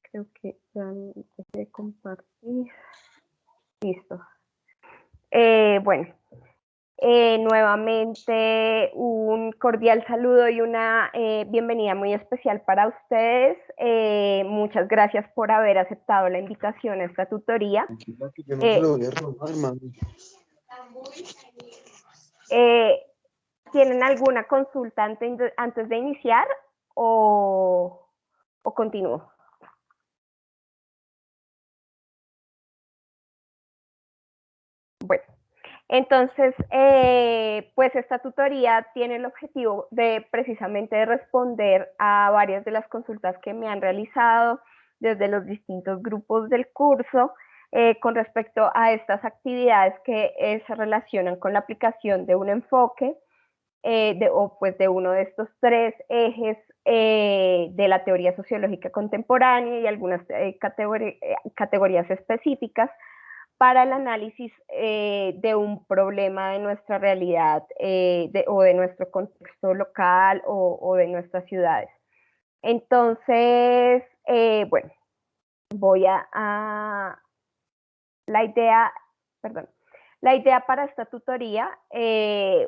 Creo que ya dejé de compartir. Listo. Bueno, nuevamente un cordial saludo y una bienvenida muy especial para ustedes. Muchas gracias por haber aceptado la invitación a esta tutoría. Tranquila, que yo no te lo voy a robar, mami. ¿Tienen alguna consulta antes de iniciar o continúo? Bueno, entonces, pues esta tutoría tiene el objetivo de precisamente responder a varias de las consultas que me han realizado desde los distintos grupos del curso con respecto a estas actividades que se relacionan con la aplicación de un enfoque o pues de uno de estos tres ejes de la teoría sociológica contemporánea y algunas categorías específicas para el análisis de un problema de nuestra realidad o de nuestro contexto local o de nuestras ciudades. Entonces, bueno, voy la idea para esta tutoría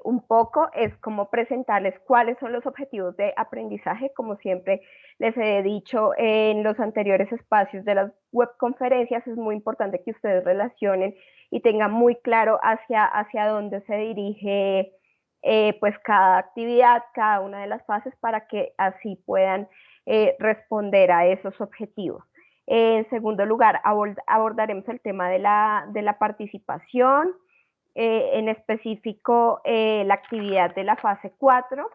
un poco es como presentarles cuáles son los objetivos de aprendizaje, como siempre les he dicho en los anteriores espacios de las webconferencias, es muy importante que ustedes relacionen y tengan muy claro hacia dónde se dirige pues cada actividad, cada una de las fases para que así puedan responder a esos objetivos. En segundo lugar, abordaremos el tema de la participación, en específico la actividad de la fase 4,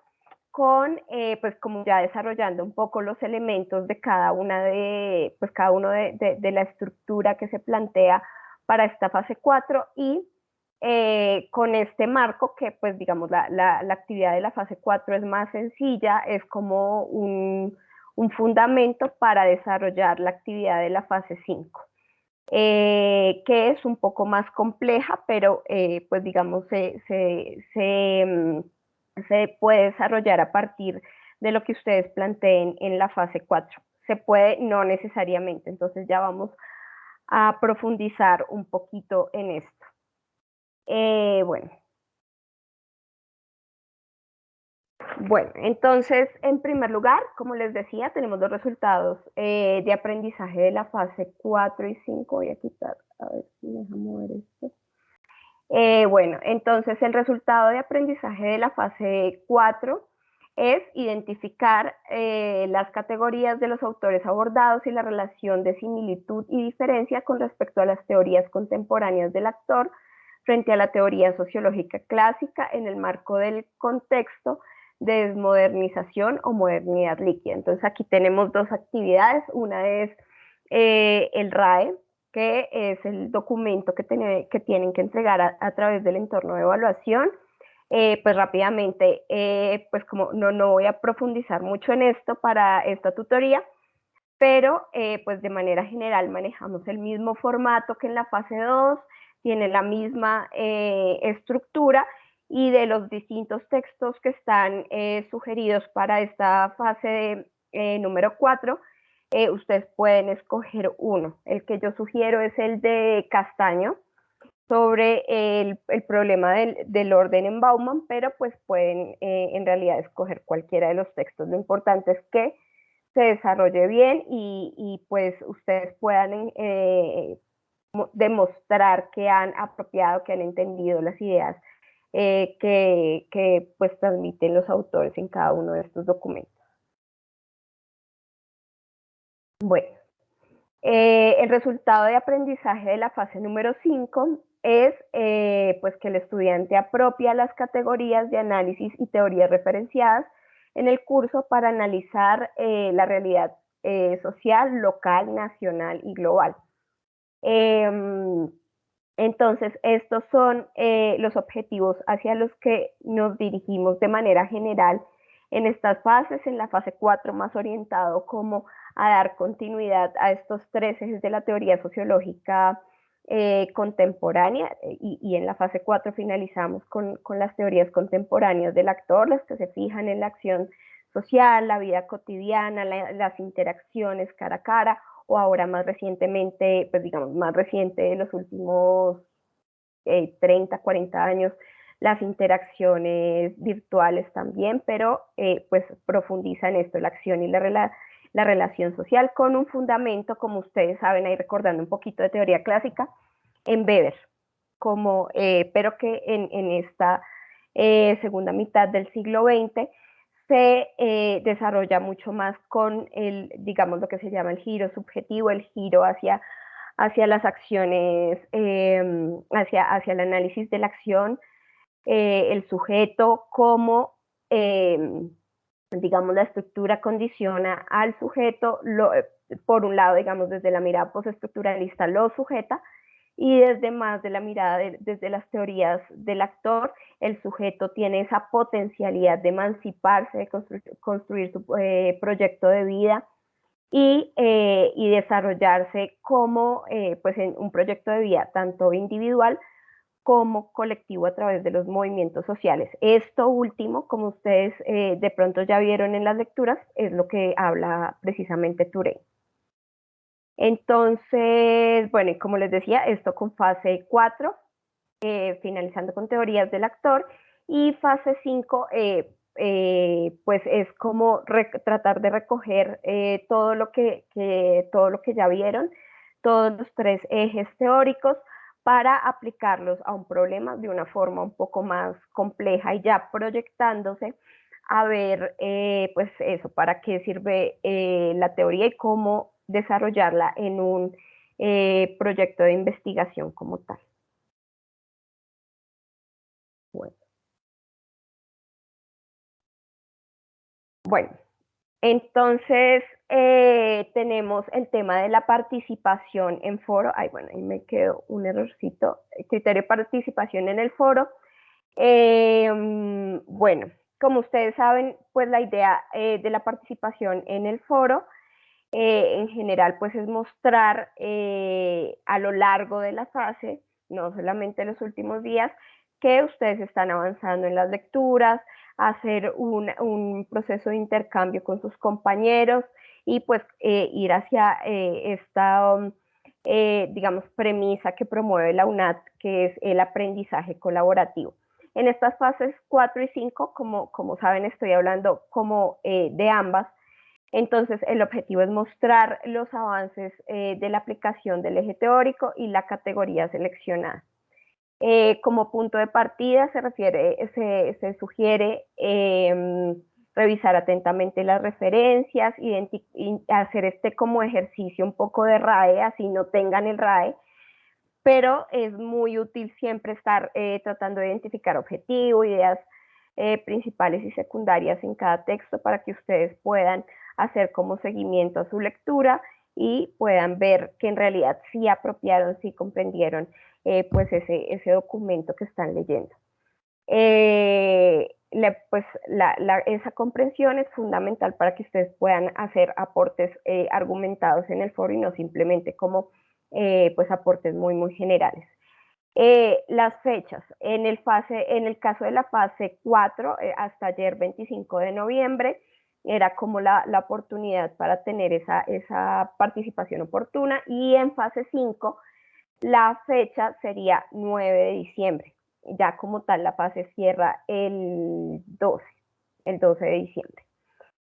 con, pues como ya desarrollando un poco los elementos de cada una pues cada uno de la estructura que se plantea para esta fase 4 y con este marco que pues digamos la actividad de la fase 4 es más sencilla, es como un fundamento para desarrollar la actividad de la fase 5. Que es un poco más compleja, pero pues digamos se puede desarrollar a partir de lo que ustedes planteen en la fase 4. Se puede, no necesariamente, entonces ya vamos a profundizar un poquito en esto. Bueno, entonces, en primer lugar, como les decía, tenemos los resultados de aprendizaje de la fase 4 y 5. Voy a quitar, a ver si me deja mover esto. Bueno, entonces el resultado de aprendizaje de la fase 4 es identificar las categorías de los autores abordados y la relación de similitud y diferencia con respecto a las teorías contemporáneas del actor frente a la teoría sociológica clásica en el marco del contexto de desmodernización o modernidad líquida. Entonces aquí tenemos dos actividades, una es el RAE, que es el documento que tienen que entregar a través del entorno de evaluación. Pues rápidamente, pues como no voy a profundizar mucho en esto para esta tutoría, pero pues de manera general manejamos el mismo formato que en la fase 2, tiene la misma estructura y de los distintos textos que están sugeridos para esta fase número 4, ustedes pueden escoger uno. El que yo sugiero es el de Castaño sobre el problema del orden en Bauman, pero pues pueden en realidad escoger cualquiera de los textos. Lo importante es que se desarrolle bien y pues ustedes puedan demostrar que han apropiado, que han entendido las ideas que pues transmiten los autores en cada uno de estos documentos. Bueno, el resultado de aprendizaje de la fase número 5 es pues que el estudiante apropia las categorías de análisis y teorías referenciadas en el curso para analizar la realidad social, local, nacional y global. Entonces, estos son los objetivos hacia los que nos dirigimos de manera general en estas fases. En la fase 4 más orientado como a dar continuidad a estos tres ejes de la teoría sociológica contemporánea y en la fase 4 finalizamos con las teorías contemporáneas del actor, las que se fijan en la acción social, la vida cotidiana, las interacciones cara a cara, o ahora más recientemente, pues digamos, más reciente de los últimos 30, 40 años, las interacciones virtuales también, pero pues profundiza en esto, la acción y la relación social con un fundamento, como ustedes saben, ahí recordando un poquito de teoría clásica, en Weber, como, pero que en esta segunda mitad del siglo XX se desarrolla mucho más con el, digamos, lo que se llama el giro subjetivo, el giro hacia las acciones, hacia el análisis de la acción, el sujeto, cómo, digamos, la estructura condiciona al sujeto, por un lado, digamos, desde la mirada postestructuralista lo sujeta, y desde más de la mirada, desde las teorías del actor, el sujeto tiene esa potencialidad de emanciparse, de construir su proyecto de vida y desarrollarse como pues en un proyecto de vida tanto individual como colectivo a través de los movimientos sociales. Esto último, como ustedes de pronto ya vieron en las lecturas, es lo que habla precisamente Touré. Entonces, bueno, y como les decía, esto con fase 4, finalizando con teorías del actor, y fase 5, pues es como tratar de recoger todo lo que ya vieron, todos los 3 ejes teóricos, para aplicarlos a un problema de una forma un poco más compleja y ya proyectándose a ver, pues eso, para qué sirve la teoría y cómo desarrollarla en un proyecto de investigación como tal. Bueno, bueno entonces tenemos el tema de la participación en foro. Ay, bueno, ahí me quedó un errorcito. El criterio de participación en el foro. Bueno, como ustedes saben, pues la idea de la participación en el foro en general pues es mostrar a lo largo de la fase, no solamente en los últimos días, que ustedes están avanzando en las lecturas, hacer un proceso de intercambio con sus compañeros y pues ir hacia esta, digamos, premisa que promueve la UNAT, que es el aprendizaje colaborativo. En estas fases 4 y 5, como saben, estoy hablando como de ambas. Entonces, el objetivo es mostrar los avances de la aplicación del eje teórico y la categoría seleccionada. Como punto de partida se sugiere revisar atentamente las referencias, y hacer este como ejercicio un poco de RAE, así no tengan el RAE, pero es muy útil siempre estar tratando de identificar objetivo, ideas principales y secundarias en cada texto para que ustedes puedan hacer como seguimiento a su lectura y puedan ver que en realidad sí apropiaron, sí comprendieron pues ese documento que están leyendo. Pues esa comprensión es fundamental para que ustedes puedan hacer aportes argumentados en el foro y no simplemente como pues aportes muy generales. Las fechas, en el caso de la fase 4, hasta ayer 25 de noviembre, era como la oportunidad para tener esa participación oportuna, y en fase 5 la fecha sería 9 de diciembre, ya como tal la fase cierra el 12 de diciembre.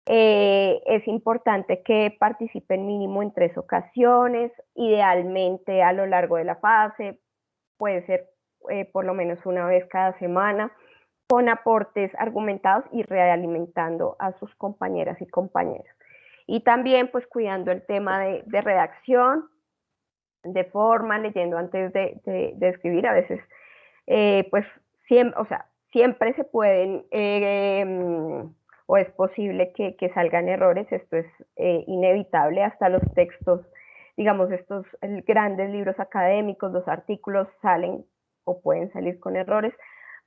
Es importante que participen mínimo en 3 ocasiones, idealmente a lo largo de la fase, puede ser por lo menos una vez cada semana, con aportes argumentados y realimentando a sus compañeras y compañeros. Y también pues cuidando el tema de redacción, de forma, leyendo antes de escribir. A veces pues siempre, o sea, siempre se pueden o es posible que salgan errores, esto es inevitable, hasta los textos, digamos, estos grandes libros académicos, los artículos salen o pueden salir con errores,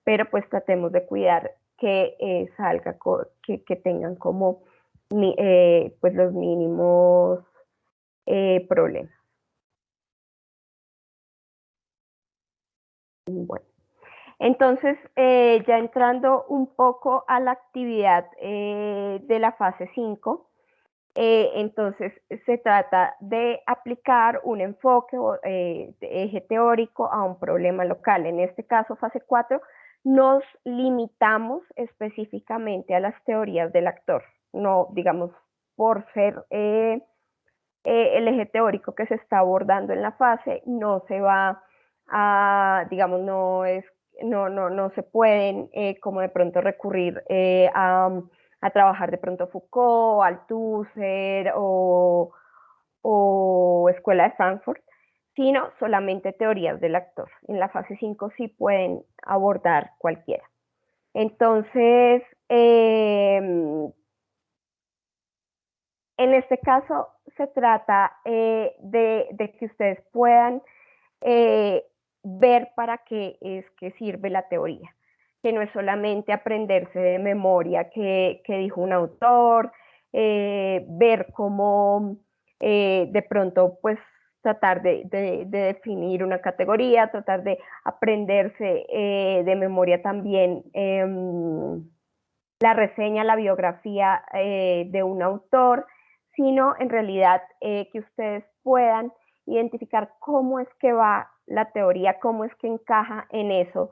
pero pues tratemos de cuidar que salga, que tengan como pues los mínimos problemas. Bueno. Entonces, ya entrando un poco a la actividad de la fase 5, entonces se trata de aplicar un enfoque de eje teórico a un problema local. En este caso, fase 4, nos limitamos específicamente a las teorías del actor, no, digamos, por ser el eje teórico que se está abordando en la fase, no se va a, digamos, no se pueden como de pronto recurrir a trabajar de pronto Foucault, Althusser o Escuela de Frankfurt, sino solamente teorías del actor. En la fase 5 sí pueden abordar cualquiera. Entonces, en este caso se trata de que ustedes puedan ver para qué es que sirve la teoría, que no es solamente aprenderse de memoria que dijo un autor, ver cómo de pronto pues tratar de definir una categoría, tratar de aprenderse de memoria también la reseña, la biografía de un autor, sino en realidad que ustedes puedan identificar cómo es que va la teoría, cómo es que encaja en eso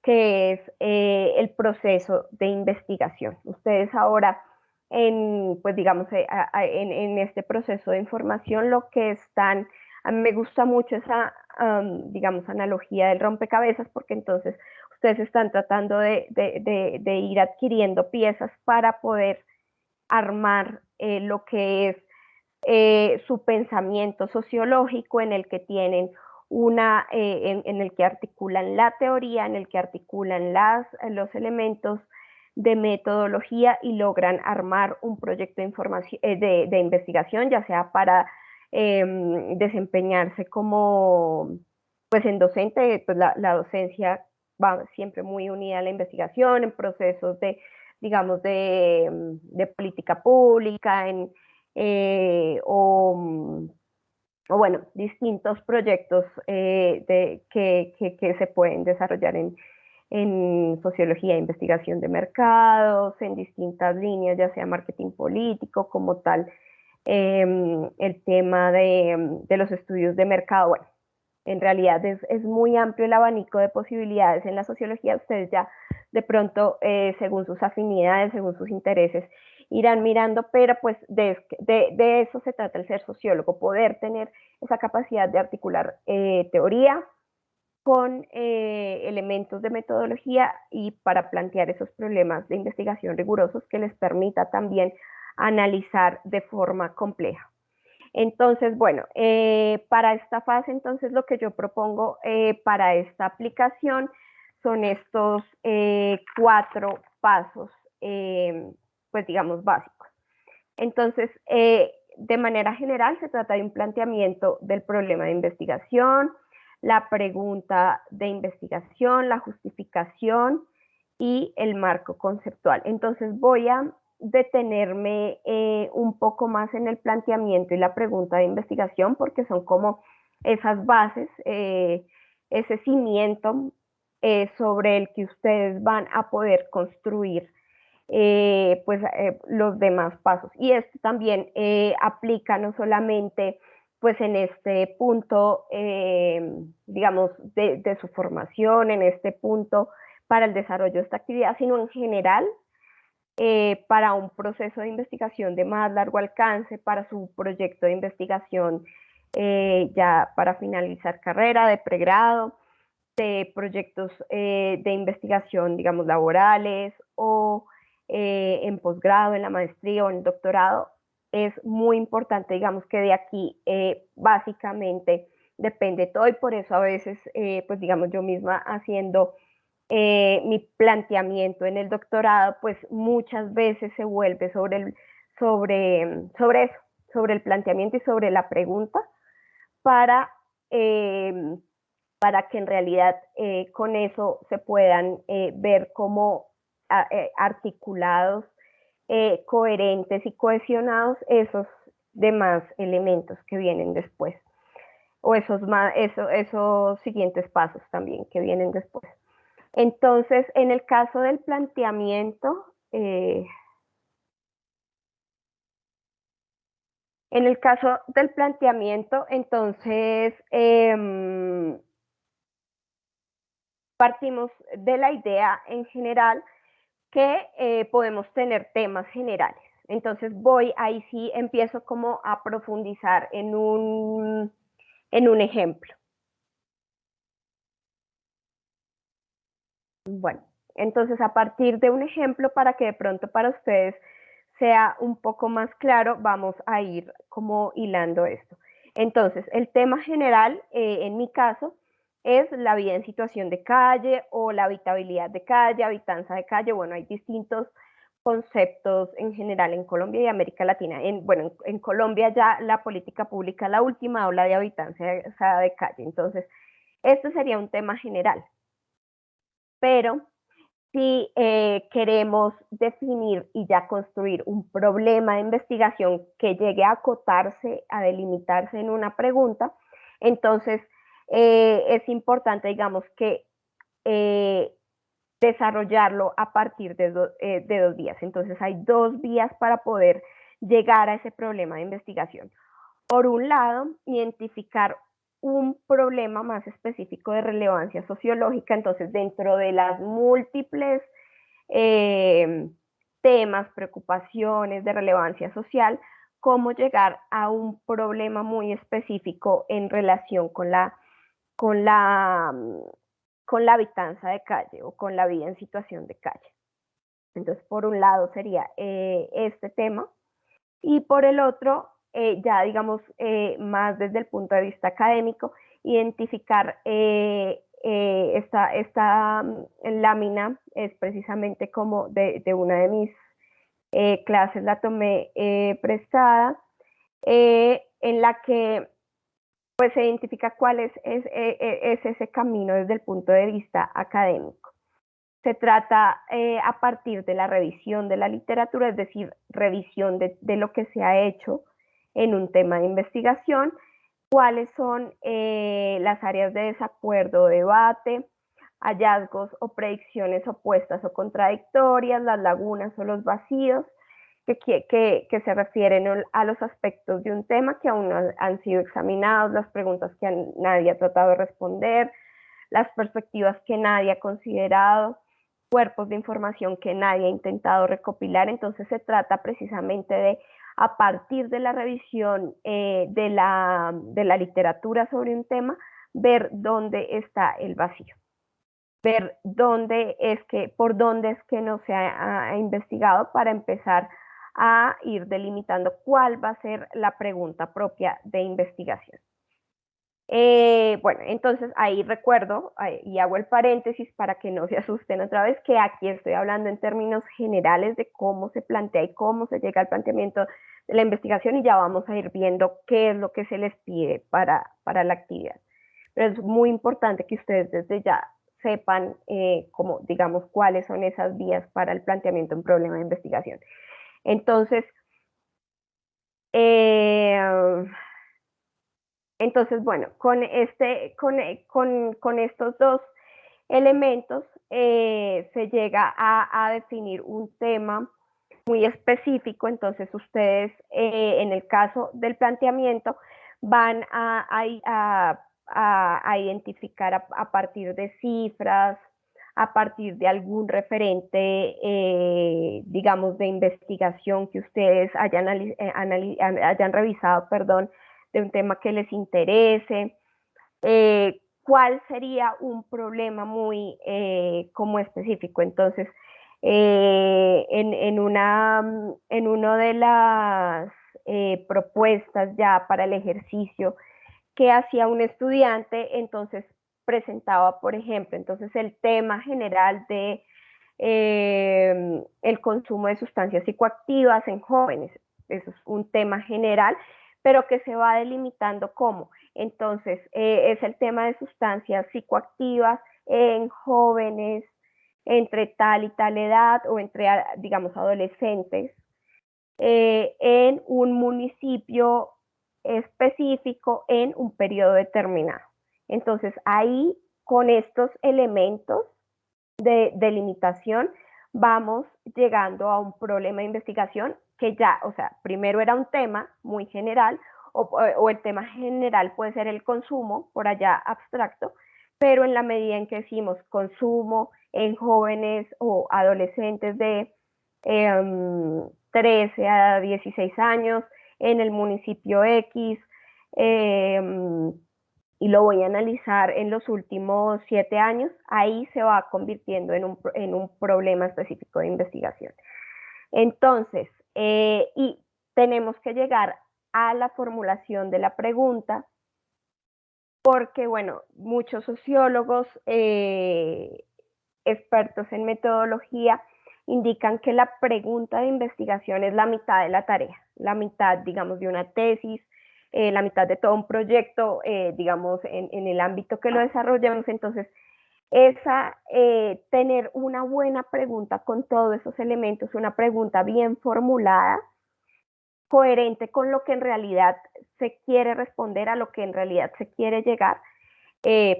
que es el proceso de investigación. Ustedes ahora, pues digamos, en este proceso de información, lo que están, a mí me gusta mucho esa, digamos, analogía del rompecabezas, porque entonces ustedes están tratando de ir adquiriendo piezas para poder armar lo que es su pensamiento sociológico en el que tienen en el que articulan la teoría, en el que articulan los elementos de metodología y logran armar un proyecto de investigación, ya sea para desempeñarse como, pues en docente, pues la docencia va siempre muy unida a la investigación, en procesos de, digamos, de política pública, o bueno, distintos proyectos que se pueden desarrollar en sociología e investigación de mercados, en distintas líneas, ya sea marketing político como tal, el tema de los estudios de mercado. Bueno, en realidad es muy amplio el abanico de posibilidades en la sociología. Ustedes ya de pronto, según sus afinidades, según sus intereses, irán mirando, pero pues de eso se trata el ser sociólogo, poder tener esa capacidad de articular teoría con elementos de metodología y para plantear esos problemas de investigación rigurosos que les permita también analizar de forma compleja. Entonces, bueno, para esta fase, entonces lo que yo propongo para esta aplicación son estos 4 pasos, pues digamos, básicos. Entonces, de manera general, se trata de un planteamiento del problema de investigación, la pregunta de investigación, la justificación y el marco conceptual. Entonces, voy a detenerme un poco más en el planteamiento y la pregunta de investigación porque son como esas bases, ese cimiento sobre el que ustedes van a poder construir pues los demás pasos. Y esto también aplica no solamente pues en este punto, digamos, de su formación, en este punto para el desarrollo de esta actividad, sino en general para un proceso de investigación de más largo alcance, para su proyecto de investigación ya para finalizar carrera, de pregrado, de proyectos de investigación, digamos, laborales o en posgrado, en la maestría o en el doctorado. Es muy importante, digamos, que de aquí básicamente depende todo y por eso a veces, pues digamos, yo misma haciendo mi planteamiento en el doctorado, pues muchas veces se vuelve sobre eso, sobre el planteamiento y sobre la pregunta para, eh, para que en realidad con eso se puedan ver como articulados, coherentes y cohesionados esos demás elementos que vienen después, o esos siguientes pasos también que vienen después. Entonces, en el caso del planteamiento, entonces, partimos de la idea en general que podemos tener temas generales. Entonces ahí sí empiezo como a profundizar en un ejemplo. Bueno, entonces a partir de un ejemplo, para que de pronto para ustedes sea un poco más claro, vamos a ir como hilando esto. Entonces, el tema general, en mi caso, es la vida en situación de calle o la habitabilidad de calle, habitanza de calle. Bueno, hay distintos conceptos en general en Colombia y América Latina. Bueno, en Colombia ya la política pública, la última, habla de habitanza de calle. Entonces, este sería un tema general. Pero si queremos definir y ya construir un problema de investigación que llegue a acotarse, a delimitarse en una pregunta, entonces es importante, digamos, que eh, desarrollarlo a partir de 2 vías. Entonces hay 2 vías para poder llegar a ese problema de investigación. Por un lado, identificar un problema más específico de relevancia sociológica, entonces dentro de las múltiples temas, preocupaciones de relevancia social, cómo llegar a un problema muy específico en relación con la, con la habitanza de calle o con la vida en situación de calle. Entonces, por un lado sería este tema, y por el otro, ya digamos, más desde el punto de vista académico, identificar esta lámina es precisamente como de una de mis clases, la tomé prestada, en la que pues se identifica cuál es ese camino desde el punto de vista académico. Se trata a partir de la revisión de la literatura, es decir, revisión de lo que se ha hecho en un tema de investigación, cuáles son las áreas de desacuerdo o debate, hallazgos o predicciones opuestas o contradictorias, las lagunas o los vacíos, que se refieren a los aspectos de un tema que aún no han sido examinados, las preguntas que nadie ha tratado de responder, las perspectivas que nadie ha considerado, cuerpos de información que nadie ha intentado recopilar. Entonces se trata precisamente de, a partir de la revisión de la literatura sobre un tema, ver dónde está el vacío, ver por dónde es que no se ha investigado, para empezar a ir delimitando cuál va a ser la pregunta propia de investigación. Bueno, entonces ahí recuerdo y hago el paréntesis para que no se asusten otra vez, que aquí estoy hablando en términos generales de cómo se plantea y cómo se llega al planteamiento de la investigación, y ya vamos a ir viendo qué es lo que se les pide para la actividad. Pero es muy importante que ustedes desde ya sepan como, digamos, cuáles son esas vías para el planteamiento de un problema de investigación. Entonces, bueno, con estos dos elementos se llega a definir un tema muy específico. Entonces ustedes, en el caso del planteamiento, van a identificar a partir de cifras, a partir de algún referente, digamos, de investigación que ustedes hayan revisado, perdón, de un tema que les interese, cuál sería un problema muy como específico. Entonces, en una de las propuestas ya para el ejercicio que hacía un estudiante, entonces presentaba, por ejemplo, entonces el tema general de el consumo de sustancias psicoactivas en jóvenes. Eso es un tema general, pero que se va delimitando cómo. Entonces, es el tema de sustancias psicoactivas en jóvenes entre tal y tal edad, o entre, digamos, adolescentes, en un municipio específico en un periodo determinado. Entonces, ahí, con estos elementos, limitación, vamos llegando a un problema de investigación que ya, o sea, primero era un tema muy general, o el tema general puede ser el consumo, por allá abstracto, pero en la medida en que decimos consumo en jóvenes o adolescentes de 13 a 16 años, en el municipio X, eh, y lo voy a analizar en los últimos 7 años, ahí se va convirtiendo en un problema específico de investigación. Entonces, y tenemos que llegar a la formulación de la pregunta, porque, bueno, muchos sociólogos, expertos en metodología, indican que la pregunta de investigación es la mitad de la tarea, la mitad, digamos, de una tesis, la mitad de todo un proyecto, digamos, en el ámbito que lo desarrollamos. Entonces, tener una buena pregunta con todos esos elementos, una pregunta bien formulada, coherente con lo que en realidad se quiere responder, a lo que en realidad se quiere llegar,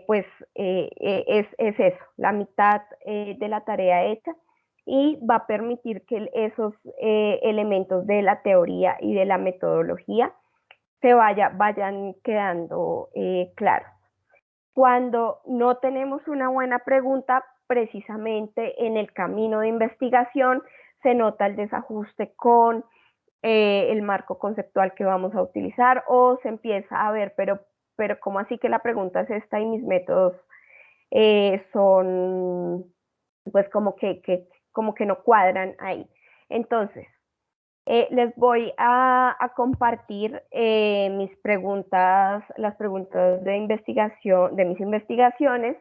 pues es eso, la mitad de la tarea hecha, y va a permitir que esos elementos de la teoría y de la metodología vayan quedando claros. Cuando no tenemos una buena pregunta, precisamente en el camino de investigación se nota el desajuste con el marco conceptual que vamos a utilizar, o se empieza a ver, pero ¿cómo así que la pregunta es esta y mis métodos son, pues como que no cuadran ahí? Entonces, les voy a compartir mis preguntas, las preguntas de investigación, de mis investigaciones,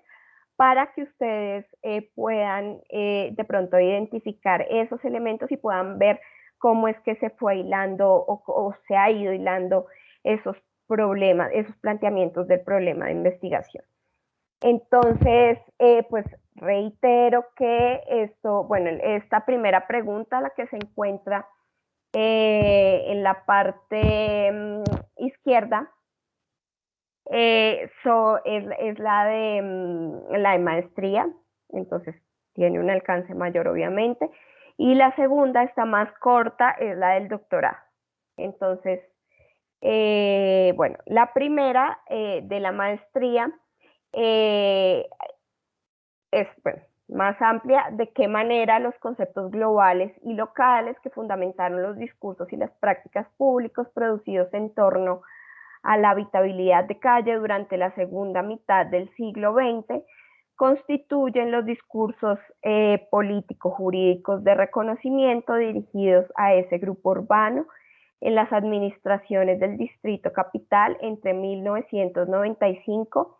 para que ustedes puedan de pronto identificar esos elementos y puedan ver cómo es que se fue hilando o se ha ido hilando esos problemas, esos planteamientos del problema de investigación. Entonces, pues reitero que esto, bueno, esta primera pregunta, la que se encuentra en la parte izquierda, es la de maestría, entonces tiene un alcance mayor obviamente, y la segunda está más corta, es la del doctorado. Entonces, bueno, la primera de la maestría es, bueno, más amplia, de qué manera los conceptos globales y locales que fundamentaron los discursos y las prácticas públicos producidos en torno a la habitabilidad de calle durante la segunda mitad del siglo XX constituyen los discursos político-jurídicos de reconocimiento dirigidos a ese grupo urbano en las administraciones del Distrito Capital entre 1995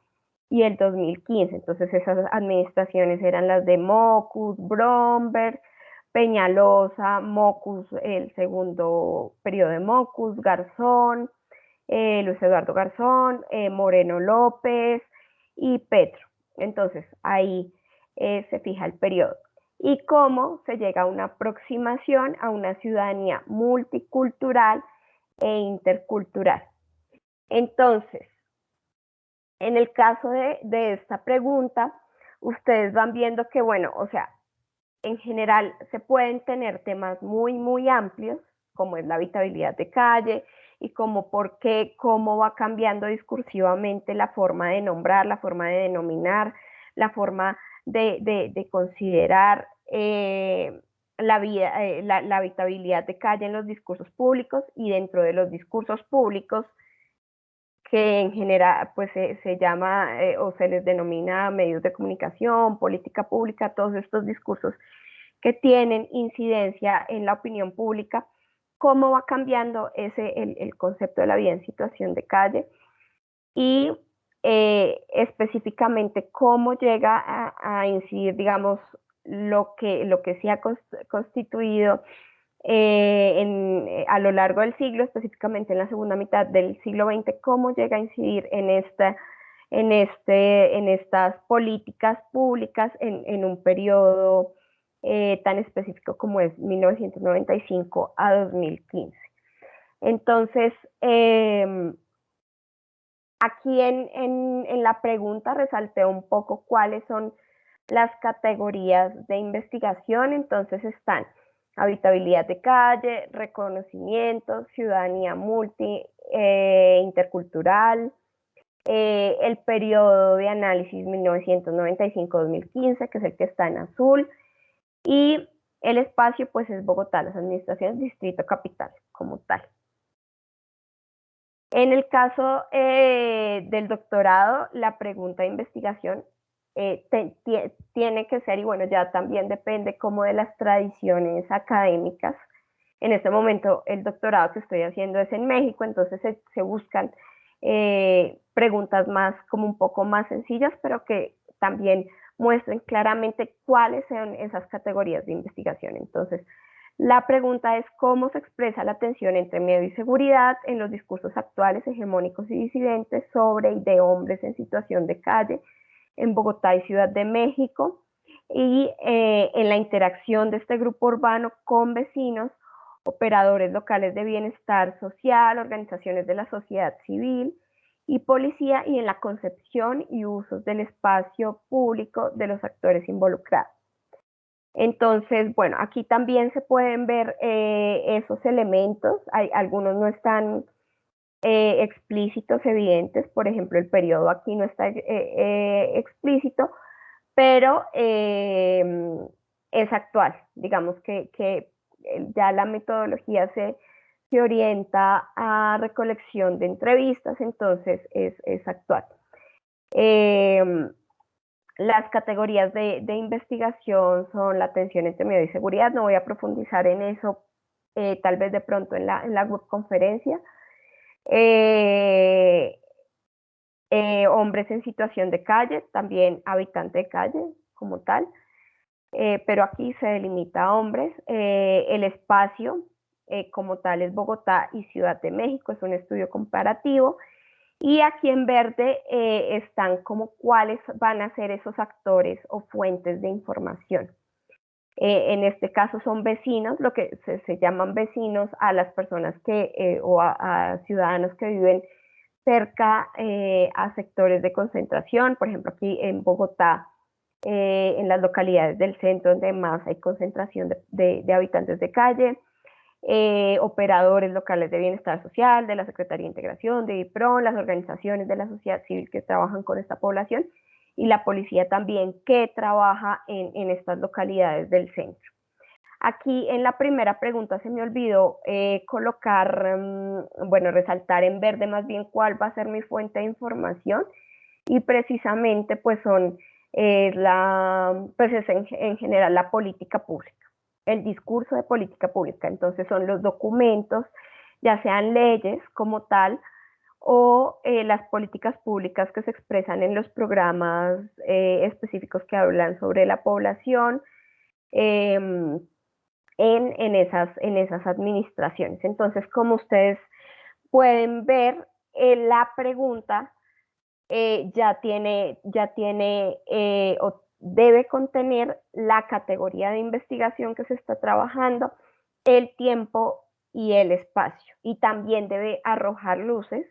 y el 2015. Entonces esas administraciones eran las de Mockus, Bromberg, Peñalosa, Mockus, el segundo periodo de Mockus, Garzón, Luis Eduardo Garzón, Moreno López y Petro. Entonces ahí se fija el periodo. Y cómo se llega a una aproximación a una ciudadanía multicultural e intercultural. Entonces, en el caso de esta pregunta, ustedes van viendo que, bueno, o sea, en general se pueden tener temas muy, muy amplios, como es la habitabilidad de calle, y como por qué, cómo va cambiando discursivamente la forma de nombrar, la forma de denominar, la forma de considerar la habitabilidad de calle en los discursos públicos, y dentro de los discursos públicos, que en general pues se llama o se les denomina medios de comunicación, política pública, todos estos discursos que tienen incidencia en la opinión pública, cómo va cambiando el concepto de la vida en situación de calle, y específicamente cómo llega a incidir, digamos, lo que se ha constituido a lo largo del siglo, específicamente en la segunda mitad del siglo XX, cómo llega a incidir en estas políticas públicas en un periodo tan específico como es 1995 a 2015. Entonces, aquí en la pregunta resalté un poco cuáles son las categorías de investigación, entonces están habitabilidad de calle, reconocimiento, ciudadanía intercultural, el periodo de análisis 1995-2015, que es el que está en azul, y el espacio pues es Bogotá, las administraciones distrito capital como tal. En el caso del doctorado, la pregunta de investigación tiene que ser, y bueno, ya también depende como de las tradiciones académicas. En este momento el doctorado que estoy haciendo es en México, entonces se buscan preguntas más, como un poco más sencillas, pero que también muestren claramente cuáles son esas categorías de investigación. Entonces, la pregunta es cómo se expresa la tensión entre miedo y seguridad en los discursos actuales, hegemónicos y disidentes sobre y de hombres en situación de calle en Bogotá y Ciudad de México, y en la interacción de este grupo urbano con vecinos, operadores locales de bienestar social, organizaciones de la sociedad civil y policía, y en la concepción y usos del espacio público de los actores involucrados. Entonces, bueno, aquí también se pueden ver esos elementos. Algunos no están explícitos, evidentes. Por ejemplo, el periodo aquí no está explícito, pero es actual. Digamos que ya la metodología se orienta a recolección de entrevistas, entonces es actual. Las categorías de investigación son la atención entre miedo y seguridad. No voy a profundizar en eso, tal vez de pronto en la webconferencia. Hombres en situación de calle, también habitante de calle como tal, pero aquí se delimita a hombres. El espacio como tal es Bogotá y Ciudad de México, es un estudio comparativo. Y aquí en verde están como cuáles van a ser esos actores o fuentes de información. En este caso son vecinos, lo que se llaman vecinos a las personas o a ciudadanos que viven cerca a sectores de concentración. Por ejemplo, aquí en Bogotá, en las localidades del centro donde más hay concentración de habitantes de calle. Operadores locales de bienestar social, de la Secretaría de Integración, de IPRON, las organizaciones de la sociedad civil que trabajan con esta población, y la policía también que trabaja en estas localidades del centro. Aquí en la primera pregunta se me olvidó colocar, bueno, resaltar en verde más bien cuál va a ser mi fuente de información, y precisamente pues pues es en general la política pública, el discurso de política pública. Entonces son los documentos, ya sean leyes como tal, o las políticas públicas que se expresan en los programas específicos que hablan sobre la población en esas administraciones. Entonces, como ustedes pueden ver, la pregunta ya tiene o debe contener la categoría de investigación que se está trabajando, el tiempo y el espacio. Y también debe arrojar luces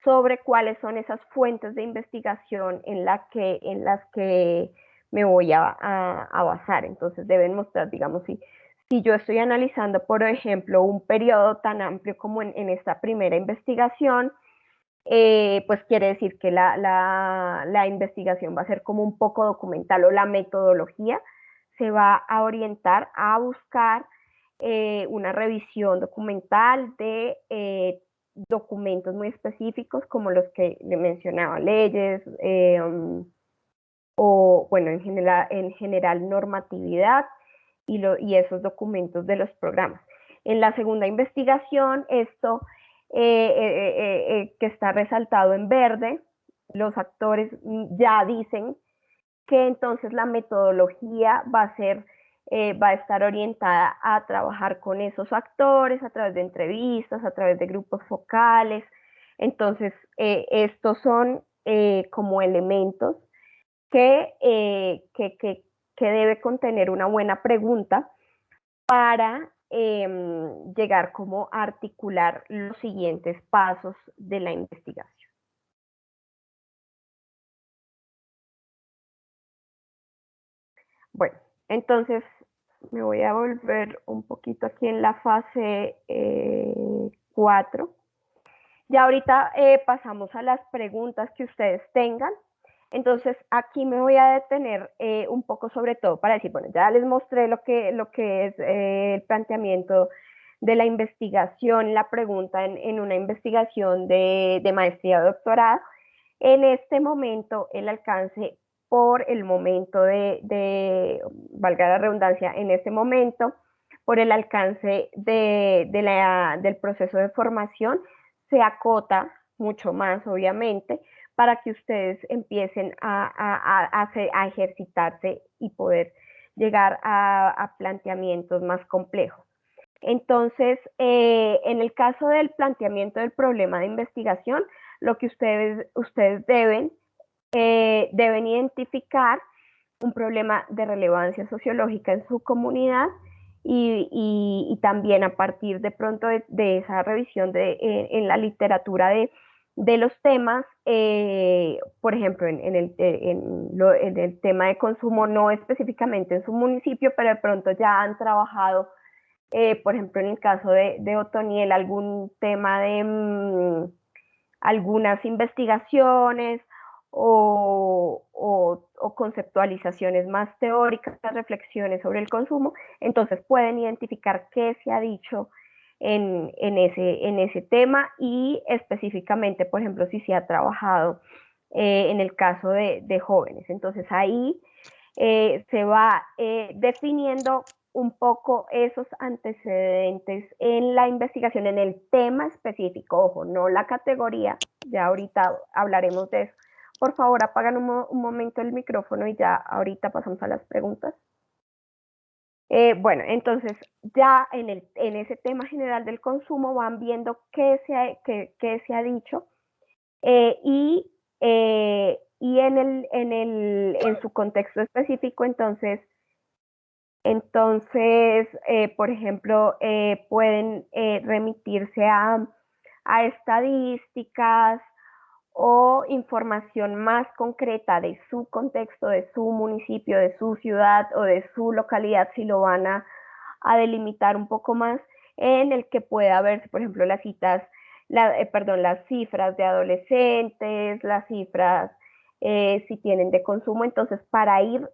sobre cuáles son esas fuentes de investigación en las que me voy a basar. Entonces deben mostrar, digamos, si yo estoy analizando, por ejemplo, un periodo tan amplio como en esta primera investigación, pues quiere decir que la investigación va a ser como un poco documental, o la metodología se va a orientar a buscar una revisión documental de documentos muy específicos como los que le mencionaba, leyes, o bueno, en general normatividad y esos documentos de los programas. En la segunda investigación, esto que está resaltado en verde, los actores ya dicen que entonces la metodología va a estar orientada a trabajar con esos actores a través de entrevistas, a través de grupos focales. Entonces, estos son como elementos que debe contener una buena pregunta para llegar como a articular los siguientes pasos de la investigación. entonces me voy a volver un poquito aquí en la fase 4. Ya ahorita pasamos a las preguntas que ustedes tengan. Entonces aquí me voy a detener un poco sobre todo para decir, bueno, ya les mostré lo que es el planteamiento de la investigación, la pregunta en una investigación de maestría o doctorado. En este momento el alcance por el momento valga la redundancia, en este momento, por el alcance del proceso de formación, se acota mucho más, obviamente, para que ustedes empiecen a ejercitarse y poder llegar a planteamientos más complejos. Entonces, en el caso del planteamiento del problema de investigación, lo que ustedes deben identificar un problema de relevancia sociológica en su comunidad y también a partir de pronto de esa revisión en la literatura de los temas, por ejemplo, en el tema de consumo, no específicamente en su municipio, pero de pronto ya han trabajado, por ejemplo, en el caso de Otoniel, algún tema de algunas investigaciones o conceptualizaciones más teóricas, reflexiones sobre el consumo, entonces pueden identificar qué se ha dicho en ese tema y específicamente, por ejemplo, si se ha trabajado en el caso de jóvenes. Entonces ahí se va definiendo un poco esos antecedentes en la investigación, en el tema específico, ojo, no la categoría, ya ahorita hablaremos de eso. Por favor, apagan un momento el micrófono y ya ahorita pasamos a las preguntas. Bueno, entonces ya en ese tema general del consumo van viendo qué se ha dicho y en su contexto específico, entonces, por ejemplo, pueden remitirse a estadísticas o información más concreta de su contexto, de su municipio, de su ciudad o de su localidad, si lo van a delimitar un poco más, en el que pueda verse, por ejemplo, las cifras de adolescentes, las cifras si tienen de consumo, entonces para ir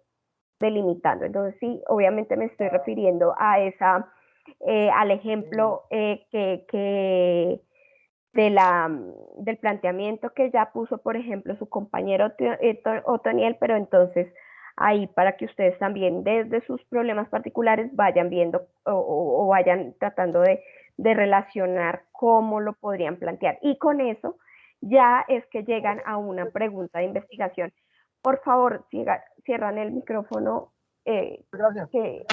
delimitando. Entonces sí, obviamente me estoy refiriendo a al ejemplo del planteamiento que ya puso, por ejemplo, su compañero Otoniel, pero entonces ahí para que ustedes también desde sus problemas particulares vayan viendo o vayan tratando de relacionar cómo lo podrían plantear. Y con eso ya es que llegan a una pregunta de investigación. Por favor, cierran el micrófono que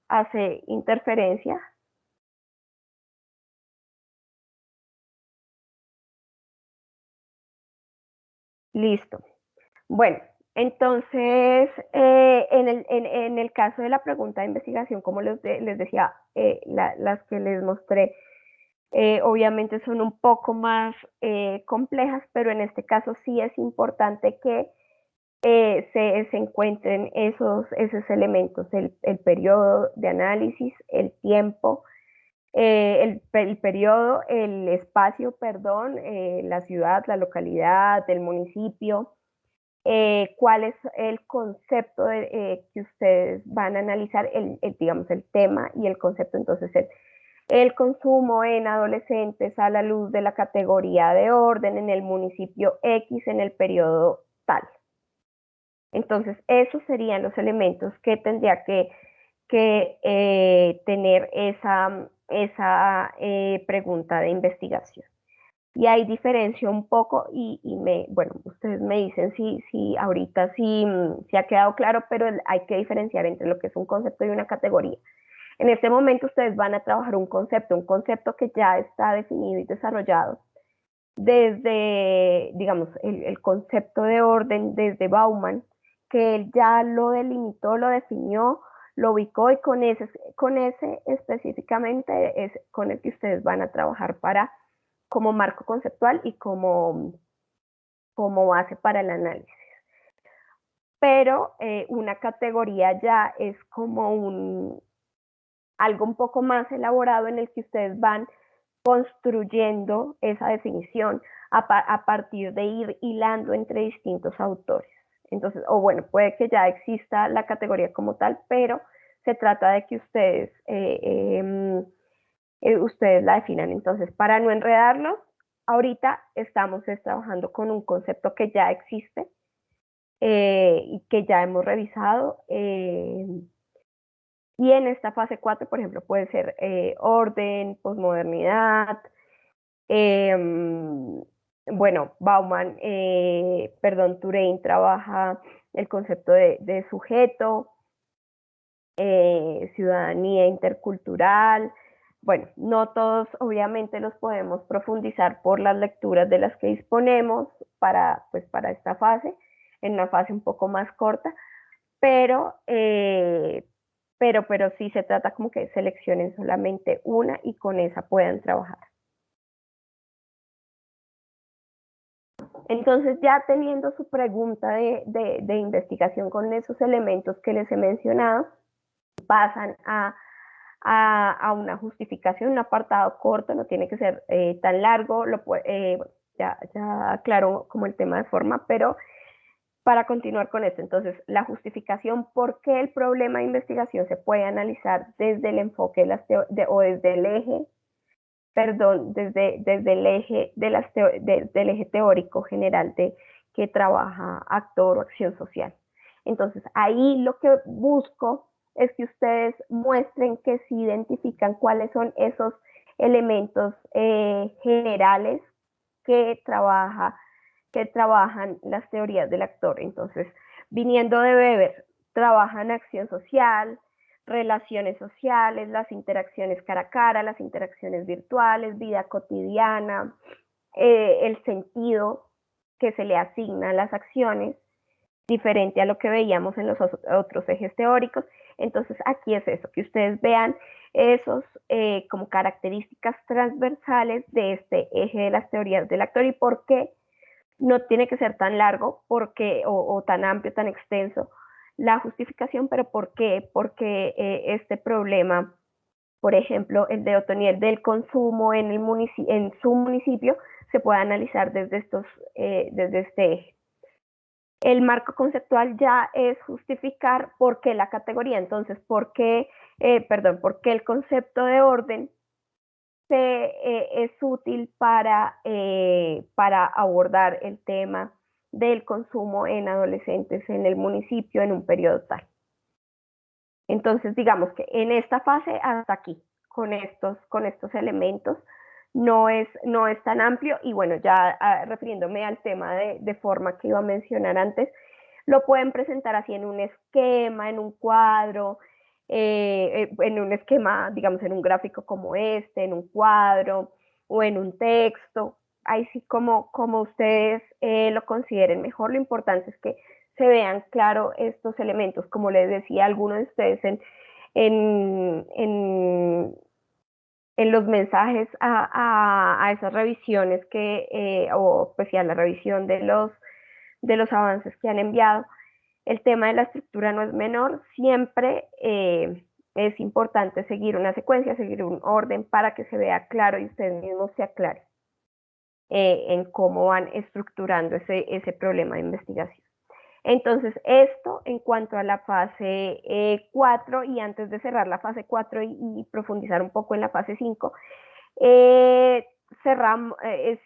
hace interferencia. Listo. Bueno, entonces, en el caso de la pregunta de investigación, como les decía, las que les mostré, obviamente son un poco más complejas, pero en este caso sí es importante que se encuentren esos elementos, el periodo de análisis, el tiempo, el periodo, el espacio, perdón, la ciudad, la localidad, el municipio, cuál es el concepto que ustedes van a analizar, digamos, el tema y el concepto. Entonces, el consumo en adolescentes a la luz de la categoría de orden en el municipio X en el periodo tal. Entonces, esos serían los elementos que tendría que tener esa pregunta de investigación. Y ahí diferencio un poco bueno, ustedes me dicen si ahorita sí ha quedado claro, pero hay que diferenciar entre lo que es un concepto y una categoría. En este momento ustedes van a trabajar un concepto que ya está definido y desarrollado desde, digamos, el concepto de orden desde Bauman, que él ya lo delimitó, lo definió, lo ubicó y con ese específicamente es con el que ustedes van a trabajar como marco conceptual y como base para el análisis. pero una categoría ya es como algo un poco más elaborado en el que ustedes van construyendo esa definición a partir de ir hilando entre distintos autores. Entonces, o bueno, puede que ya exista la categoría como tal, pero se trata de que ustedes la definan. Entonces, para no enredarlos, ahorita estamos trabajando con un concepto que ya existe y que ya hemos revisado. Y en esta fase 4, por ejemplo, puede ser orden, posmodernidad. Bueno, Touraine trabaja el concepto de sujeto, ciudadanía intercultural. Bueno, no todos obviamente los podemos profundizar por las lecturas de las que disponemos para esta fase, en una fase un poco más corta, pero, pero sí se trata como que seleccionen solamente una y con esa puedan trabajar. Entonces, ya teniendo su pregunta de investigación con esos elementos que les he mencionado, pasan a una justificación, un apartado corto, no tiene que ser tan largo, ya aclaro como el tema de forma, pero para continuar con esto, entonces, la justificación, ¿por qué el problema de investigación se puede analizar desde el enfoque o desde el eje, desde el eje, del eje teórico general de que trabaja actor o acción social? Entonces, ahí lo que busco es que ustedes muestren que sí identifican cuáles son esos elementos generales que trabajan las teorías del actor. Entonces, viniendo de Weber, trabajan acción social, relaciones sociales, las interacciones cara a cara, las interacciones virtuales, vida cotidiana, el sentido que se le asigna a las acciones, diferente a lo que veíamos en los otros ejes teóricos. Entonces, aquí es eso, que ustedes vean esos como características transversales de este eje de las teorías del actor y por qué no tiene que ser tan largo o tan amplio, tan extenso la justificación, pero ¿por qué? Porque este problema, por ejemplo, el de Otoniel del consumo en su municipio, se puede analizar desde este eje. El marco conceptual ya es justificar por qué la categoría, entonces, por qué el concepto de orden es útil para abordar el tema del consumo en adolescentes en el municipio en un periodo tal. Entonces, digamos que en esta fase, hasta aquí, con estos elementos, no es tan amplio. Y bueno, ya refiriéndome al tema de forma que iba a mencionar antes, lo pueden presentar así en un esquema, en un cuadro, en un esquema, digamos, en un gráfico como este, en un cuadro o en un texto. Ahí sí, como ustedes lo consideren mejor. Lo importante es que se vean claro estos elementos. Como les decía a algunos de ustedes en los mensajes a esas revisiones o pues a la revisión de los avances que han enviado, el tema de la estructura no es menor. Siempre es importante seguir una secuencia, seguir un orden para que se vea claro y ustedes mismos se aclaren en cómo van estructurando ese problema de investigación. Entonces, esto en cuanto a la fase 4, y antes de cerrar la fase 4 y profundizar un poco en la fase 5,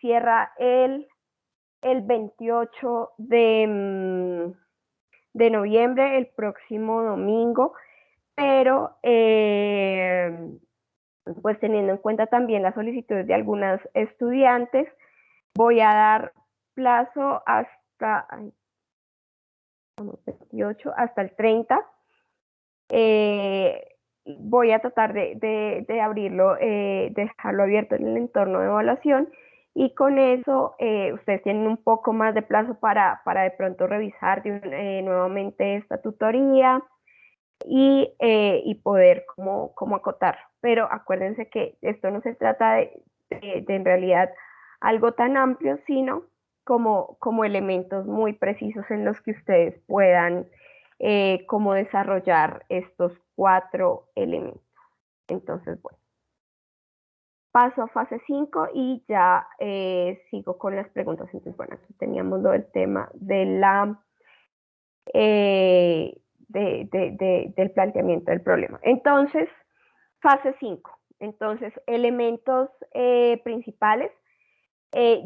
cierra el 28 de noviembre, el próximo domingo, pero pues teniendo en cuenta también las solicitudes de algunas estudiantes, voy a dar plazo hasta 28, hasta el 30. Voy a tratar de abrirlo, dejarlo abierto en el entorno de evaluación, y con eso ustedes tienen un poco más de plazo para de pronto revisar nuevamente esta tutoría y poder como acotar. Pero acuérdense que esto no se trata de en realidad algo tan amplio, sino como elementos muy precisos en los que ustedes puedan como desarrollar estos 4 elementos. Entonces, bueno, paso a fase 5 y ya sigo con las preguntas. Entonces, bueno, aquí teníamos lo del tema de del planteamiento del problema. Entonces, fase 5. Entonces, elementos principales.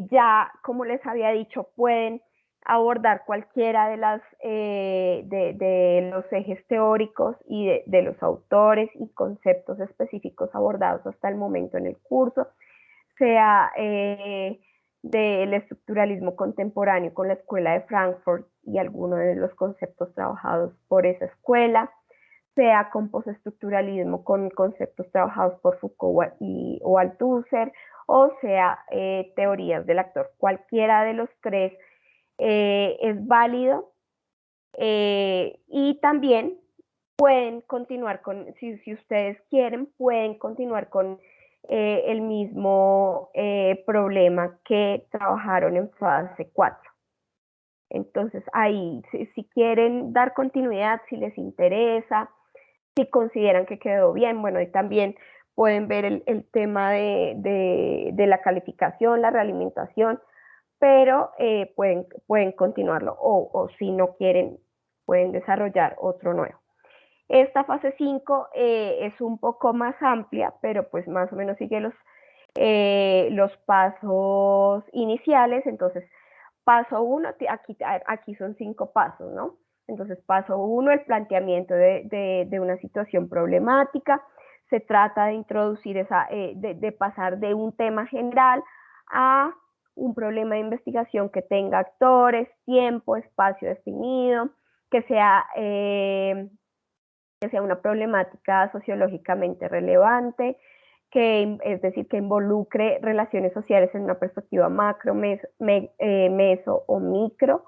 Ya, como les había dicho, pueden abordar cualquiera de los ejes teóricos y de los autores y conceptos específicos abordados hasta el momento en el curso, sea del estructuralismo contemporáneo con la Escuela de Frankfurt y algunos de los conceptos trabajados por esa escuela, sea con postestructuralismo con conceptos trabajados por Foucault o Althusser, o sea teorías del actor. Cualquiera de los 3 es válido y también pueden continuar con, si ustedes quieren, pueden continuar con el mismo problema que trabajaron en fase 4. Entonces ahí, si quieren dar continuidad, si les interesa, si consideran que quedó bien, bueno, y también pueden ver el tema de la calificación, la realimentación, pero pueden continuarlo o si no quieren, pueden desarrollar otro nuevo. Esta fase 5 es un poco más amplia, pero pues más o menos sigue los pasos iniciales. Entonces, paso 1, aquí son 5 pasos, ¿no? Entonces, paso 1, el planteamiento de una situación problemática. Se trata de introducir de pasar de un tema general a un problema de investigación que tenga actores, tiempo, espacio definido, que sea una problemática sociológicamente relevante, es decir, que involucre relaciones sociales en una perspectiva macro, meso o micro,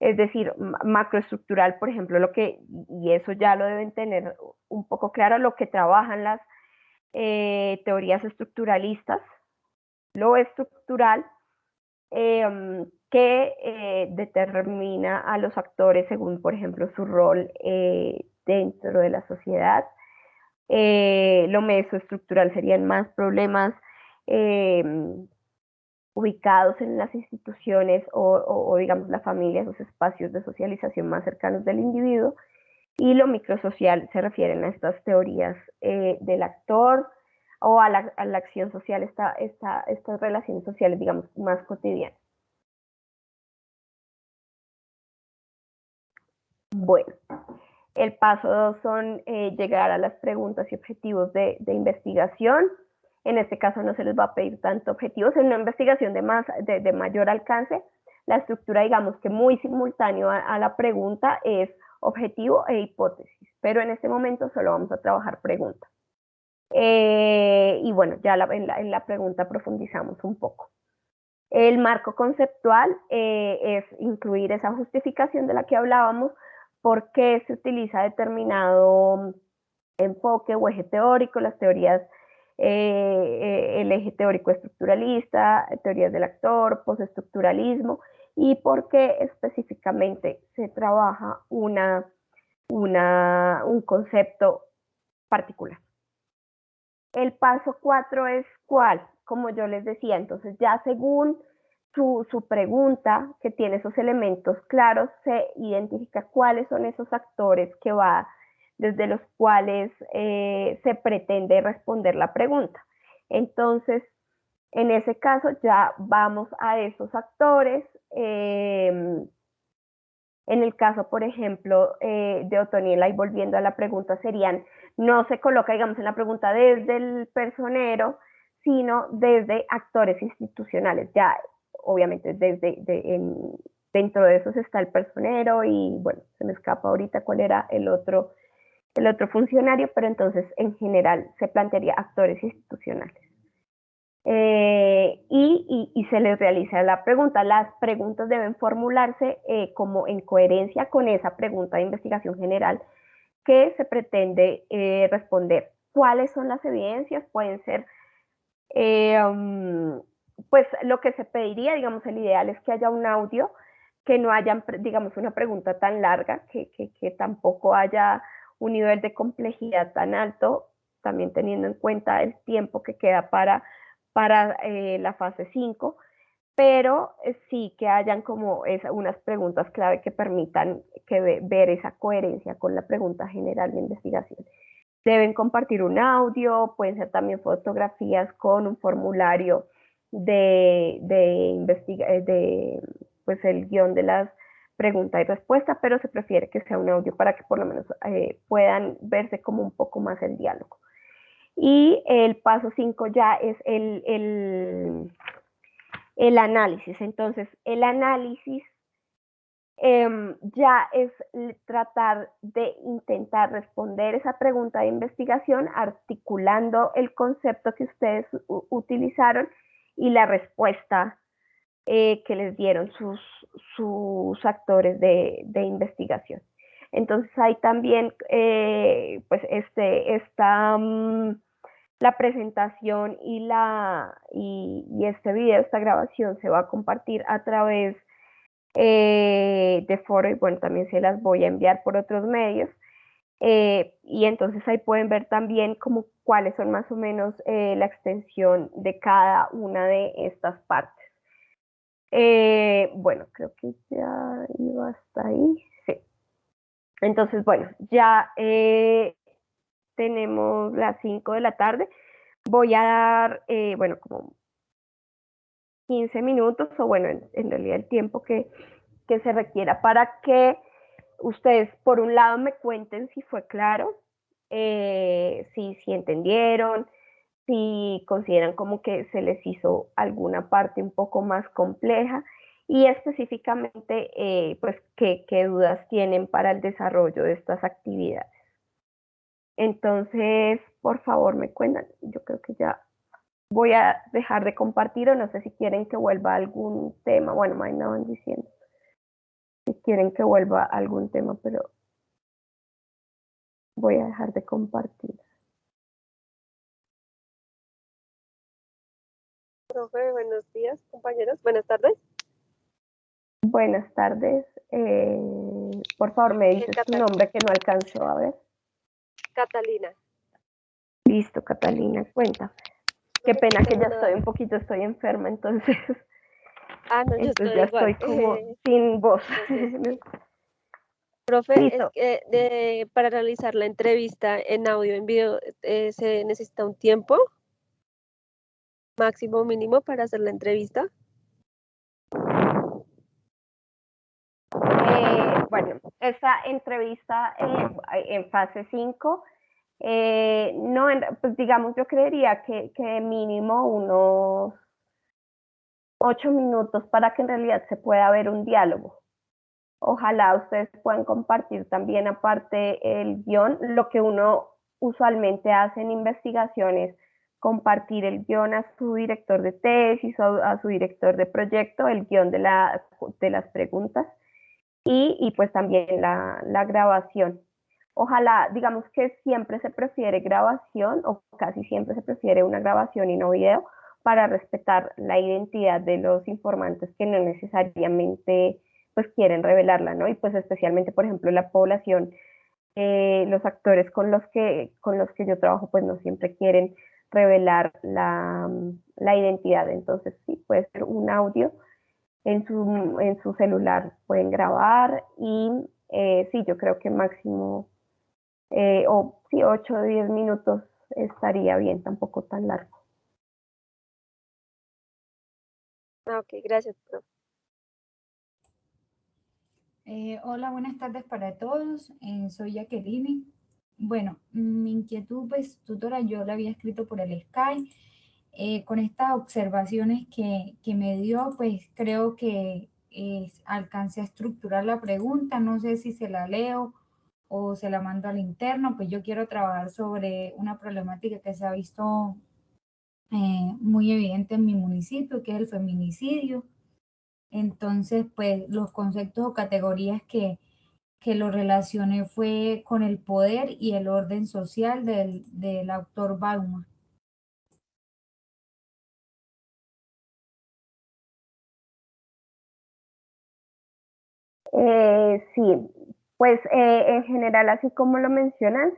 es decir, macroestructural, por ejemplo, y eso ya lo deben tener un poco claro, lo que trabajan las teorías estructuralistas, lo estructural, que determina a los actores según, por ejemplo, su rol dentro de la sociedad. Lo mesoestructural serían más problemas ubicados en las instituciones o digamos la familia, esos espacios de socialización más cercanos del individuo. Y lo microsocial se refieren a estas teorías del actor o a la acción social, estas relaciones sociales, digamos, más cotidianas. Bueno, el paso 2 son llegar a las preguntas y objetivos de investigación. En este caso no se les va a pedir tanto objetivos. En una investigación de mayor alcance, la estructura, digamos que muy simultáneo a la pregunta es objetivo e hipótesis, pero en este momento solo vamos a trabajar preguntas. Y bueno, ya en la pregunta profundizamos un poco. El marco conceptual es incluir esa justificación de la que hablábamos, por qué se utiliza determinado enfoque o eje teórico, las teorías, el eje teórico estructuralista, teorías del actor, postestructuralismo, y por qué específicamente se trabaja un concepto particular. El paso 4 es ¿cuál? Como yo les decía, entonces ya según su pregunta, que tiene esos elementos claros, se identifica cuáles son esos actores desde los cuales se pretende responder la pregunta. Entonces, en ese caso ya vamos a esos actores. En el caso, por ejemplo, de Otoniela, y volviendo a la pregunta, no se coloca, digamos, en la pregunta desde el personero, sino desde actores institucionales. Ya, obviamente, dentro de esos está el personero y, bueno, se me escapa ahorita cuál era el otro funcionario, pero entonces, en general, se plantearía actores institucionales. Y se les realiza la pregunta. Las preguntas deben formularse como en coherencia con esa pregunta de investigación general que se pretende responder. ¿Cuáles son las evidencias? Pueden ser pues lo que se pediría, digamos, el ideal es que haya un audio, que no haya, digamos, una pregunta tan larga, que tampoco haya un nivel de complejidad tan alto, también teniendo en cuenta el tiempo que queda para la fase 5, pero sí que hayan como unas preguntas clave que permitan ver esa coherencia con la pregunta general de investigación. Deben compartir un audio, pueden ser también fotografías con un formulario de pues el guión de las preguntas y respuestas, pero se prefiere que sea un audio para que por lo menos puedan verse como un poco más el diálogo. Y el paso 5 ya es el análisis. Entonces, el análisis ya es tratar de intentar responder esa pregunta de investigación articulando el concepto que ustedes utilizaron y la respuesta que les dieron sus actores de investigación. Entonces hay también pues la presentación y este video, esta grabación se va a compartir a través de foro y bueno, también se las voy a enviar por otros medios. Y entonces ahí pueden ver también como cuáles son más o menos la extensión de cada una de estas partes. Bueno, creo que ya iba hasta ahí. Sí. Entonces, bueno, ya tenemos las 5 de la tarde. Voy a dar, bueno, como 15 minutos o bueno, en realidad el tiempo que se requiera para que ustedes, por un lado, me cuenten si fue claro, si entendieron, si consideran como que se les hizo alguna parte un poco más compleja y específicamente, pues, qué dudas tienen para el desarrollo de estas actividades. Entonces, por favor, me cuentan. Yo creo que ya voy a dejar de compartir o no sé si quieren que vuelva algún tema. Bueno, me andaban diciendo si quieren que vuelva algún tema, pero voy a dejar de compartir. Profe, buenos días, compañeros. Buenas tardes. Buenas tardes. Por favor, me dices tu nombre que no alcanzó a ver. Catalina. Listo, Catalina, cuenta. Qué pena que ya estoy enferma, entonces. No, yo estoy ya igual. estoy como sin voz. Profe, Listo. es que para realizar la entrevista en audio, en video, se necesita un tiempo máximo, mínimo para hacer la entrevista. Bueno, esta entrevista en fase 5, no, pues digamos, yo creería que mínimo unos 8 minutos para que en realidad se pueda ver un diálogo. Ojalá ustedes puedan compartir también aparte el guión. Lo que uno usualmente hace en investigaciones, compartir el guión a su director de tesis o a su director de proyecto, el guión de las preguntas y pues también la grabación. Ojalá, digamos que siempre se prefiere grabación o casi siempre se prefiere una grabación y no video para respetar la identidad de los informantes que no necesariamente pues quieren revelarla, ¿no? Y pues especialmente, por ejemplo, la población, los actores con los que yo trabajo pues no siempre quieren revelar la identidad. Entonces sí, puede ser un audio en su celular pueden grabar y sí, yo creo que máximo o sí, 8 o 10 minutos estaría bien, tampoco tan largo. Ok, gracias, profe. Hola, buenas tardes para todos. Soy Jacqueline. Bueno, mi inquietud, pues, tutora, yo la había escrito por el Skype. Con estas observaciones que me dio, pues creo que alcancé a estructurar la pregunta. No sé si se la leo o se la mando al interno, pues yo quiero trabajar sobre una problemática que se ha visto muy evidente en mi municipio, que es el feminicidio. Entonces, pues los conceptos o categorías que lo relacioné fue con el poder y el orden social del autor Bauman. Sí, pues en general, así como lo mencionas,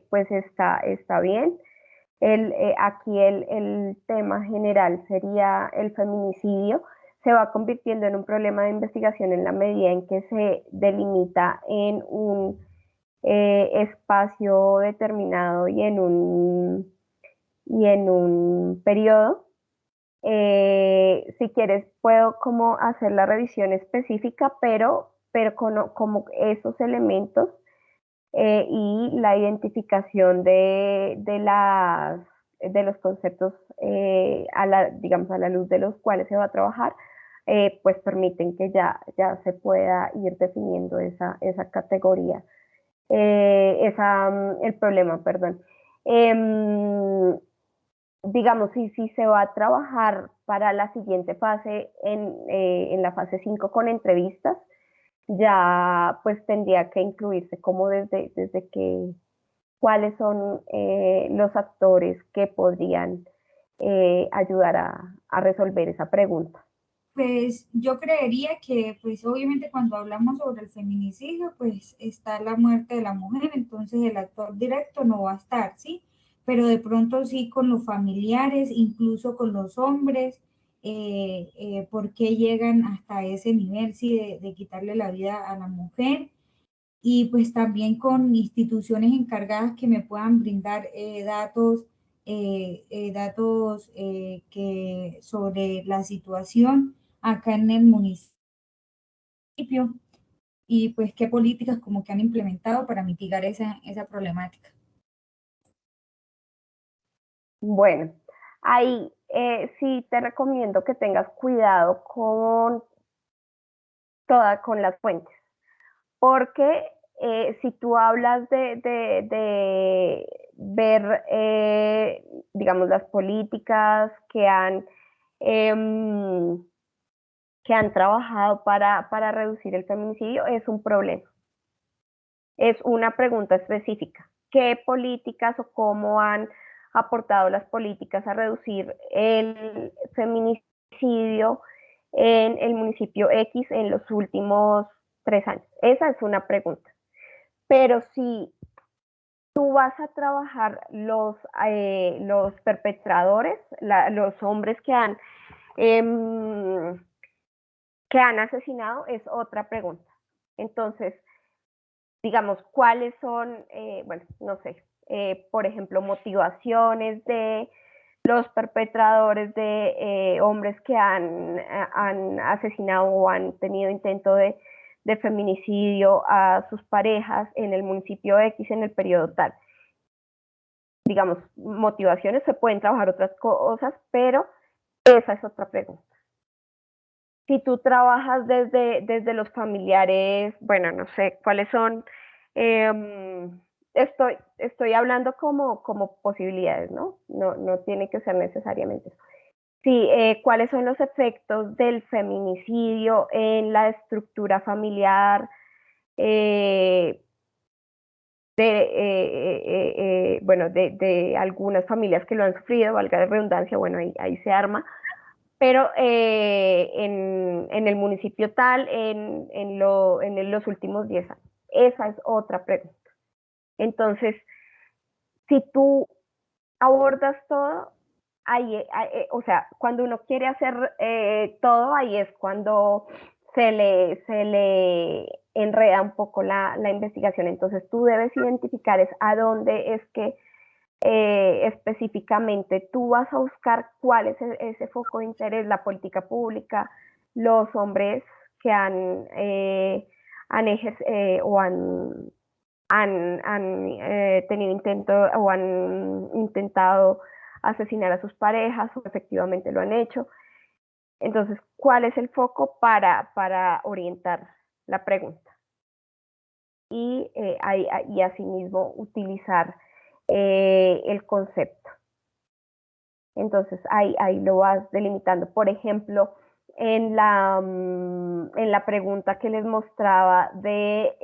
pues está bien. Aquí el tema general sería el feminicidio. Se va convirtiendo en un problema de investigación en la medida en que se delimita en un espacio determinado y en un periodo. Si quieres, puedo como hacer la revisión específica, pero como esos elementos y la identificación de los conceptos digamos, a la luz de los cuales se va a trabajar, pues permiten que ya se pueda ir definiendo esa categoría, el problema, perdón. Em, digamos, si se va a trabajar para la siguiente fase en la fase 5 con entrevistas, ya pues tendría que incluirse como desde que cuáles son los actores que podrían ayudar a resolver esa pregunta. Pues yo creería que, pues obviamente cuando hablamos sobre el feminicidio, pues está la muerte de la mujer, entonces el actor directo no va a estar, ¿sí? Pero de pronto sí con los familiares, incluso con los hombres, ¿por qué llegan hasta ese nivel, sí, de quitarle la vida a la mujer? Y pues también con instituciones encargadas que me puedan brindar datos sobre la situación acá en el municipio y pues qué políticas como que han implementado para mitigar esa problemática. Bueno, ahí sí te recomiendo que tengas cuidado con las fuentes, porque si tú hablas de ver, digamos, las políticas em, que han trabajado para reducir el feminicidio, es un problema. Es una pregunta específica. ¿Qué políticas o cómo han aportado las políticas a reducir el feminicidio en el municipio X en los últimos 3 años? Esa es una pregunta. Pero si tú vas a trabajar los perpetradores, los hombres eh, que han asesinado, es otra pregunta. Entonces, digamos, cuáles son, bueno, no sé, por ejemplo, motivaciones de los perpetradores de hombres que han asesinado o han tenido intento de feminicidio a sus parejas en el municipio X en el periodo tal. Digamos, motivaciones, se pueden trabajar otras cosas, pero esa es otra pregunta. Si tú trabajas desde los familiares, bueno, no sé cuáles son, eh, estoy hablando como posibilidades, ¿no? No tiene que ser necesariamente eso. Sí, cuáles son los efectos del feminicidio en la estructura familiar, eh, bueno, de algunas familias que lo han sufrido, valga la redundancia, bueno, ahí se arma, pero en el municipio tal, en los últimos 10 años. Esa es otra pregunta. Entonces, si tú abordas todo, o sea, cuando uno quiere hacer todo, ahí es cuando se le enreda un poco la investigación. Entonces, tú debes identificar a dónde es que específicamente tú vas a buscar cuál es ese foco de interés, la política pública, los hombres que o han tenido intento o han intentado asesinar a sus parejas o efectivamente lo han hecho. Entonces, ¿cuál es el foco para orientar la pregunta? Y asimismo utilizar el concepto. Entonces ahí lo vas delimitando. Por ejemplo, en la pregunta que les mostraba de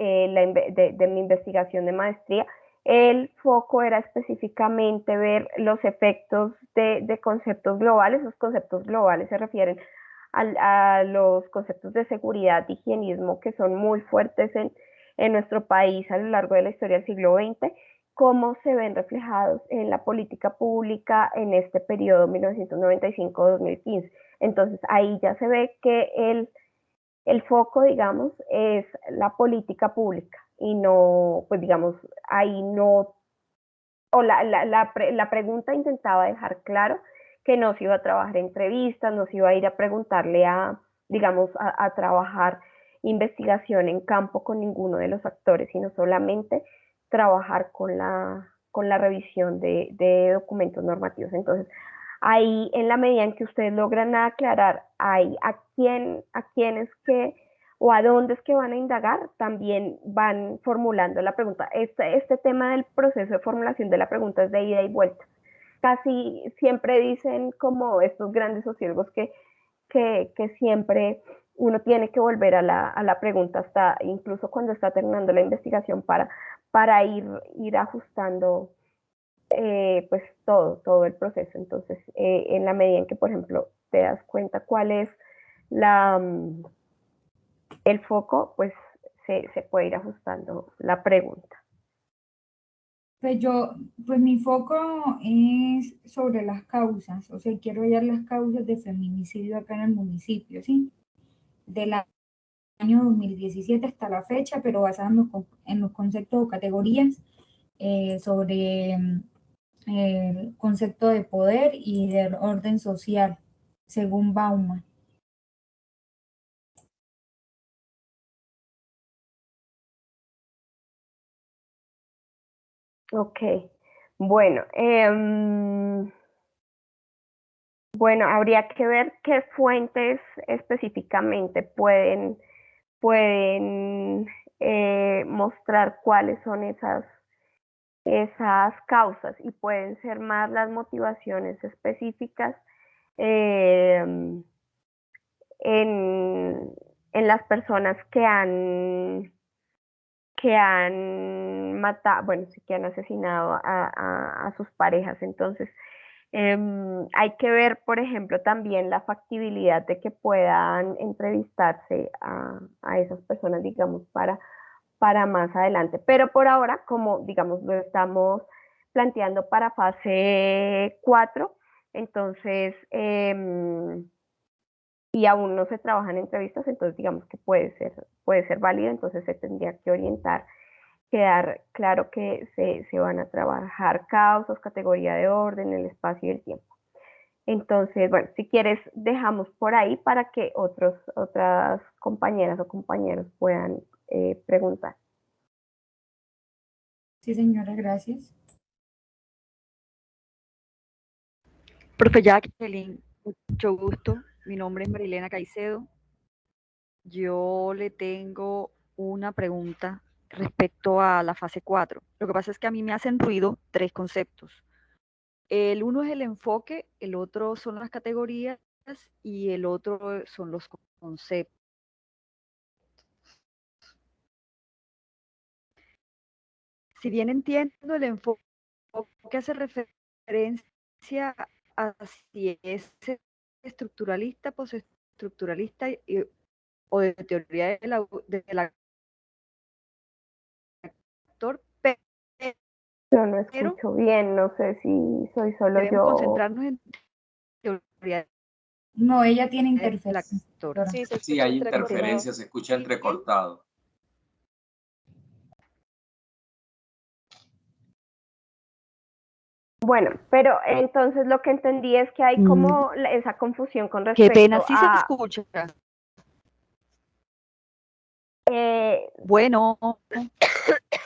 mi investigación de maestría, el foco era específicamente ver los efectos de conceptos globales. Los conceptos globales se refieren a los conceptos de seguridad y higienismo que son muy fuertes en nuestro país a lo largo de la historia del siglo XX, cómo se ven reflejados en la política pública en este periodo 1995-2015. Entonces ahí ya se ve que el foco, digamos, es la política pública y no, pues digamos, ahí no, o la pregunta intentaba dejar claro que no se iba a trabajar entrevistas, no se iba a ir a preguntarle digamos, a trabajar investigación en campo con ninguno de los actores, sino solamente trabajar con la revisión de documentos normativos. Entonces, ahí en la medida en que ustedes logran aclarar ahí a quién es que o a dónde es que van a indagar, también van formulando la pregunta. Este tema del proceso de formulación de la pregunta es de ida y vuelta. Casi siempre dicen como estos grandes sociólogos que siempre uno tiene que volver a la pregunta hasta incluso cuando está terminando la investigación para ir ajustando pues todo el proceso. Entonces, en la medida en que, por ejemplo, te das cuenta cuál es el foco, pues se puede ir ajustando la pregunta. Pues mi foco es sobre las causas, o sea, quiero hallar las causas de feminicidio acá en el municipio, ¿sí? Del año 2017 hasta la fecha, pero basada en los conceptos o categorías sobre el concepto de poder y del orden social, según Bauman. Ok, bueno, bueno, habría que ver qué fuentes específicamente pueden mostrar cuáles son esas causas y pueden ser más las motivaciones específicas en, en las personas que han matado, bueno, sí que han asesinado a sus parejas. Entonces, hay que ver, por ejemplo, también la factibilidad de que puedan entrevistarse a esas personas, digamos, para más adelante. Pero por ahora, como, digamos, lo estamos planteando para fase 4, entonces, y aún no se trabajan entrevistas, entonces digamos que puede ser válido, entonces se tendría que orientar, quedar claro que se van a trabajar causas, categoría de orden, el espacio y el tiempo. Entonces, bueno, si quieres, dejamos por ahí para que otras compañeras o compañeros puedan preguntar. Sí, señora, gracias. Profe Jacqueline, mucho gusto. Mi nombre es Marilena Caicedo. Yo le tengo una pregunta respecto a la fase 4. Lo que pasa es que a mí me hacen ruido 3 conceptos. El uno es el enfoque, el otro son las categorías y el otro son los conceptos. Si bien entiendo, el enfoque hace referencia a si es estructuralista, postestructuralista o de teoría del actor, Yo no pero escucho bien, no sé si soy solo debemos yo. concentrarnos en teoría No, ella tiene del interferencia. actor. doctora. Sí, se Sí, escucha hay entrecortado. interferencia, se escucha entrecortado. Bueno, pero entonces lo que entendí es que hay como esa confusión con Qué respecto pena, sí se a... escucha. eh, Bueno,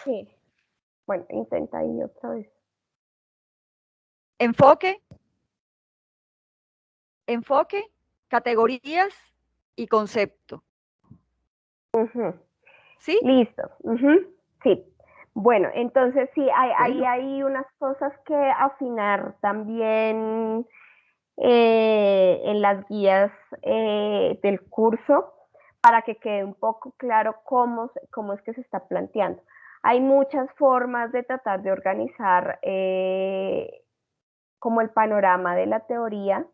sí. Bueno, intenta ahí otra vez. enfoque, categorías y concepto. Ujú. ¿Sí? Listo. Ujú. Sí. Bueno, entonces sí, Bueno, hay unas cosas que afinar también en las guías del curso para que quede un poco claro cómo es que se está planteando. Hay muchas formas de tratar de organizar como el panorama de la teoría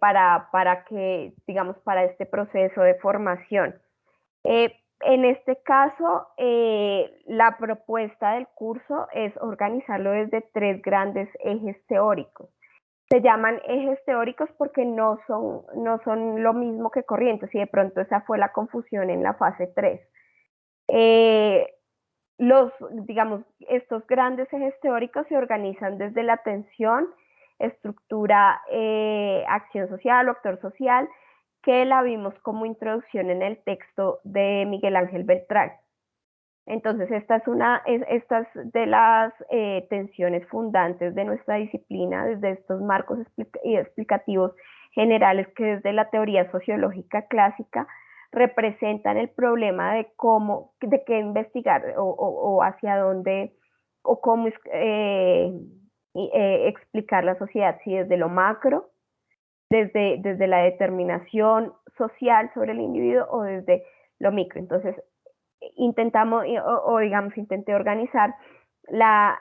para que, digamos, para este proceso de formación. En este caso, la propuesta del curso es organizarlo desde 3 grandes ejes teóricos. Se llaman ejes teóricos porque no son lo mismo que corrientes, y de pronto esa fue la confusión en la fase 3. Digamos, estos grandes ejes teóricos se organizan desde la atención, estructura, acción social o actor social, que la vimos como introducción en el texto de Miguel Ángel Beltrán. Entonces, esta es de las tensiones fundantes de nuestra disciplina, desde estos marcos explicativos generales que desde la teoría sociológica clásica representan el problema de qué investigar o hacia dónde, o cómo explicar la sociedad, si desde lo macro, desde la determinación social sobre el individuo, o desde lo micro. Entonces, intenté organizar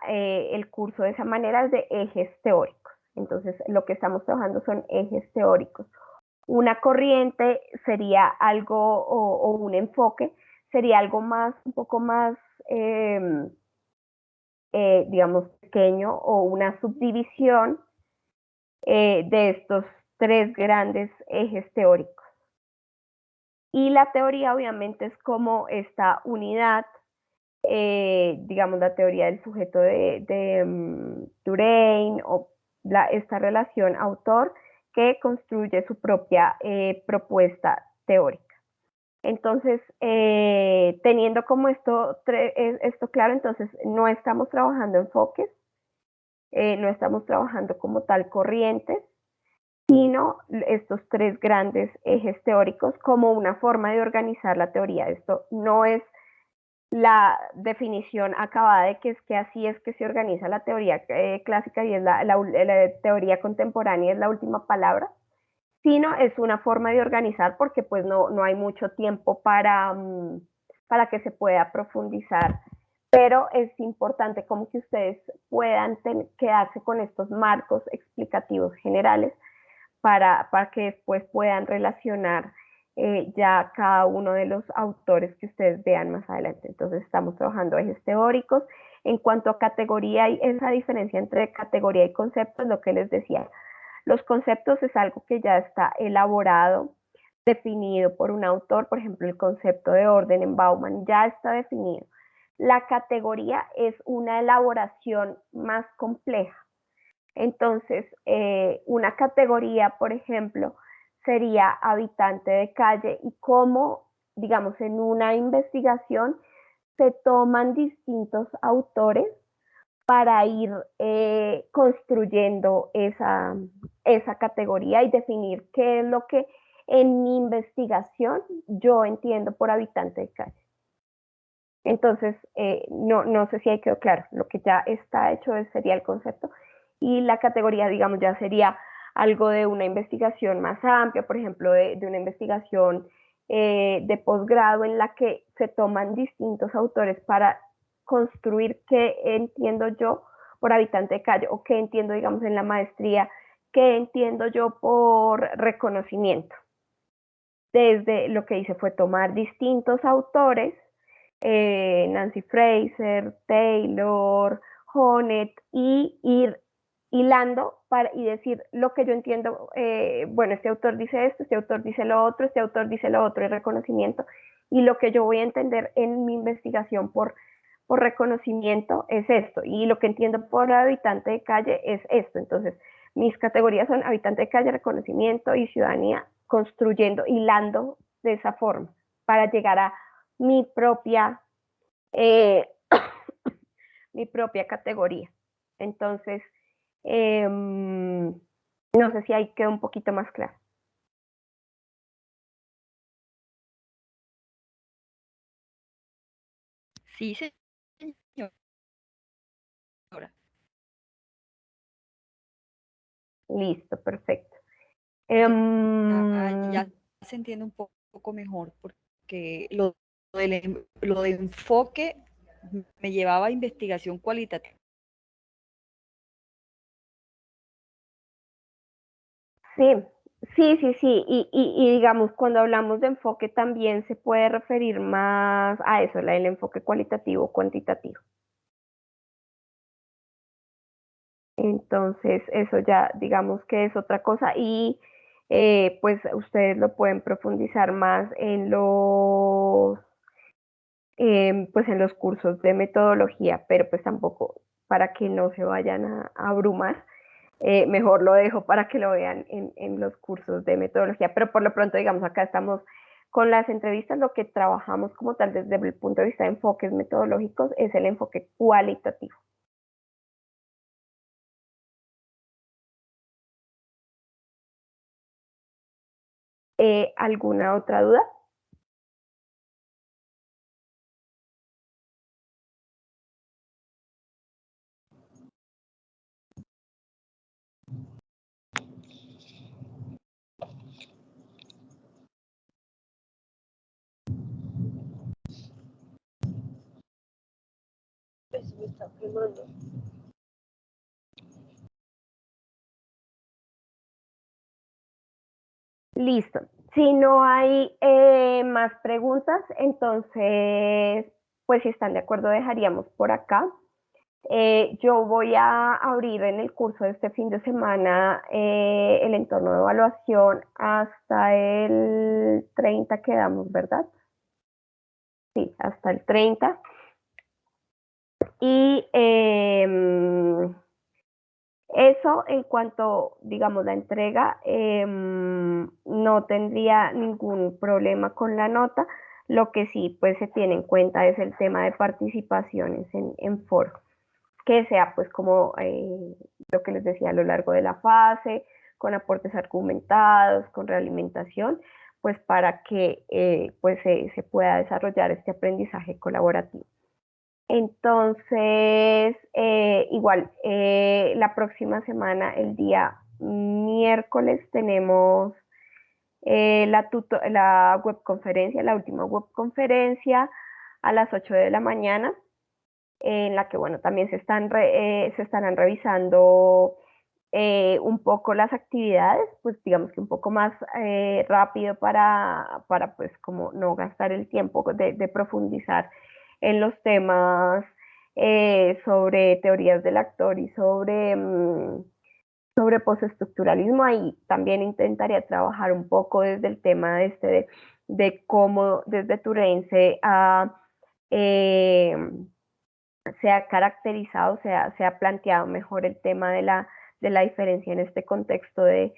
el curso de esa manera, de ejes teóricos. Entonces, lo que estamos trabajando son ejes teóricos. Una corriente sería algo, o un enfoque, sería algo un poco más, digamos, pequeño, o una subdivisión de estos 3 grandes ejes teóricos. Y la teoría obviamente es como esta unidad, digamos, la teoría del sujeto de Touraine, o esta relación autor que construye su propia propuesta teórica. Entonces, teniendo como esto claro, entonces no estamos trabajando enfoques, no estamos trabajando como tal corrientes, sino estos 3 grandes ejes teóricos como una forma de organizar la teoría. Esto no es la definición acabada de que es que así es que se organiza la teoría clásica, y es la teoría contemporánea es la última palabra, sino es una forma de organizar, porque pues no hay mucho tiempo para que se pueda profundizar, pero es importante como que ustedes puedan quedarse con estos marcos explicativos generales para que después puedan relacionar ya cada uno de los autores que ustedes vean más adelante. Entonces estamos trabajando ejes teóricos. En cuanto a categoría, y esa diferencia entre categoría y concepto es lo que les decía. Los conceptos es algo que ya está elaborado, definido por un autor. Por ejemplo, el concepto de orden en Bauman ya está definido. La categoría es una elaboración más compleja. Entonces, una categoría, por ejemplo, sería habitante de calle, y cómo, digamos, en una investigación se toman distintos autores para ir construyendo esa categoría y definir qué es lo que en mi investigación yo entiendo por habitante de calle. Entonces, no sé si ahí quedó claro. Lo que ya está hecho sería el concepto, y la categoría, digamos, ya sería algo de una investigación más amplia, por ejemplo, de una investigación de posgrado, en la que se toman distintos autores para construir qué entiendo yo por habitante de calle, o qué entiendo, digamos, en la maestría, qué entiendo yo por reconocimiento. Desde lo que hice fue tomar distintos autores, Nancy Fraser, Taylor, Honneth, y ir hilando y decir lo que yo entiendo. Bueno, este autor dice esto, este autor dice lo otro, este autor dice lo otro, el reconocimiento, y lo que yo voy a entender en mi investigación por reconocimiento es esto, y lo que entiendo por habitante de calle es esto. Entonces, mis categorías son habitante de calle, reconocimiento y ciudadanía, construyendo, hilando de esa forma, para llegar a mi propia, mi propia categoría. Entonces, no sé si ahí quedó un poquito más claro. Sí, señora. Listo, perfecto. Ya se entiende un poco mejor, porque lo de enfoque me llevaba a investigación cualitativa. Sí, sí. Y digamos, cuando hablamos de enfoque también se puede referir más a eso, el enfoque cualitativo o cuantitativo. Entonces, eso ya digamos que es otra cosa y pues ustedes lo pueden profundizar más en pues en los cursos de metodología, pero pues tampoco para que no se vayan a abrumar. Mejor lo dejo para que lo vean en los cursos de metodología, pero por lo pronto, digamos, acá estamos con las entrevistas, lo que trabajamos como tal desde el punto de vista de enfoques metodológicos es el enfoque cualitativo. ¿Alguna otra duda? Pues me está quemando. Listo. Si no hay más preguntas, entonces, pues si están de acuerdo, dejaríamos por acá. Yo voy a abrir en el curso de este fin de semana el entorno de evaluación hasta el 30 quedamos, ¿verdad? Sí, hasta el 30. Y eso en cuanto, digamos, la entrega, no tendría ningún problema con la nota. Lo que sí, pues se tiene en cuenta es el tema de participaciones en foro, que sea pues como lo que les decía a lo largo de la fase, con aportes argumentados, con realimentación, pues para que pues se pueda desarrollar este aprendizaje colaborativo. Entonces, igual, la próxima semana, el día miércoles, tenemos la webconferencia, la última webconferencia a las 8 de la mañana, en la que, bueno, también se estarán revisando un poco las actividades, pues digamos que un poco más rápido para pues como no gastar el tiempo de profundizar en los temas sobre teorías del actor y sobre postestructuralismo. Ahí también intentaría trabajar un poco desde el tema de cómo desde Turense se ha caracterizado, se ha planteado mejor el tema de la diferencia en este contexto de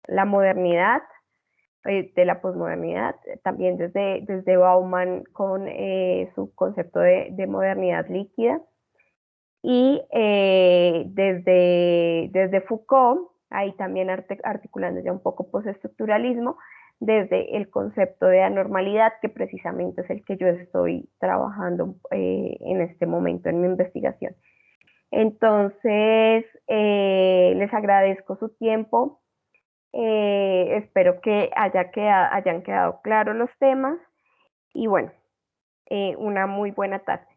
la modernidad, de la posmodernidad, también desde Bauman con su concepto de modernidad líquida, y desde Foucault, ahí también articulando ya un poco postestructuralismo, desde el concepto de anormalidad, que precisamente es el que yo estoy trabajando en este momento en mi investigación. Entonces, les agradezco su tiempo, espero que hayan quedado claros los temas y bueno, una muy buena tarde.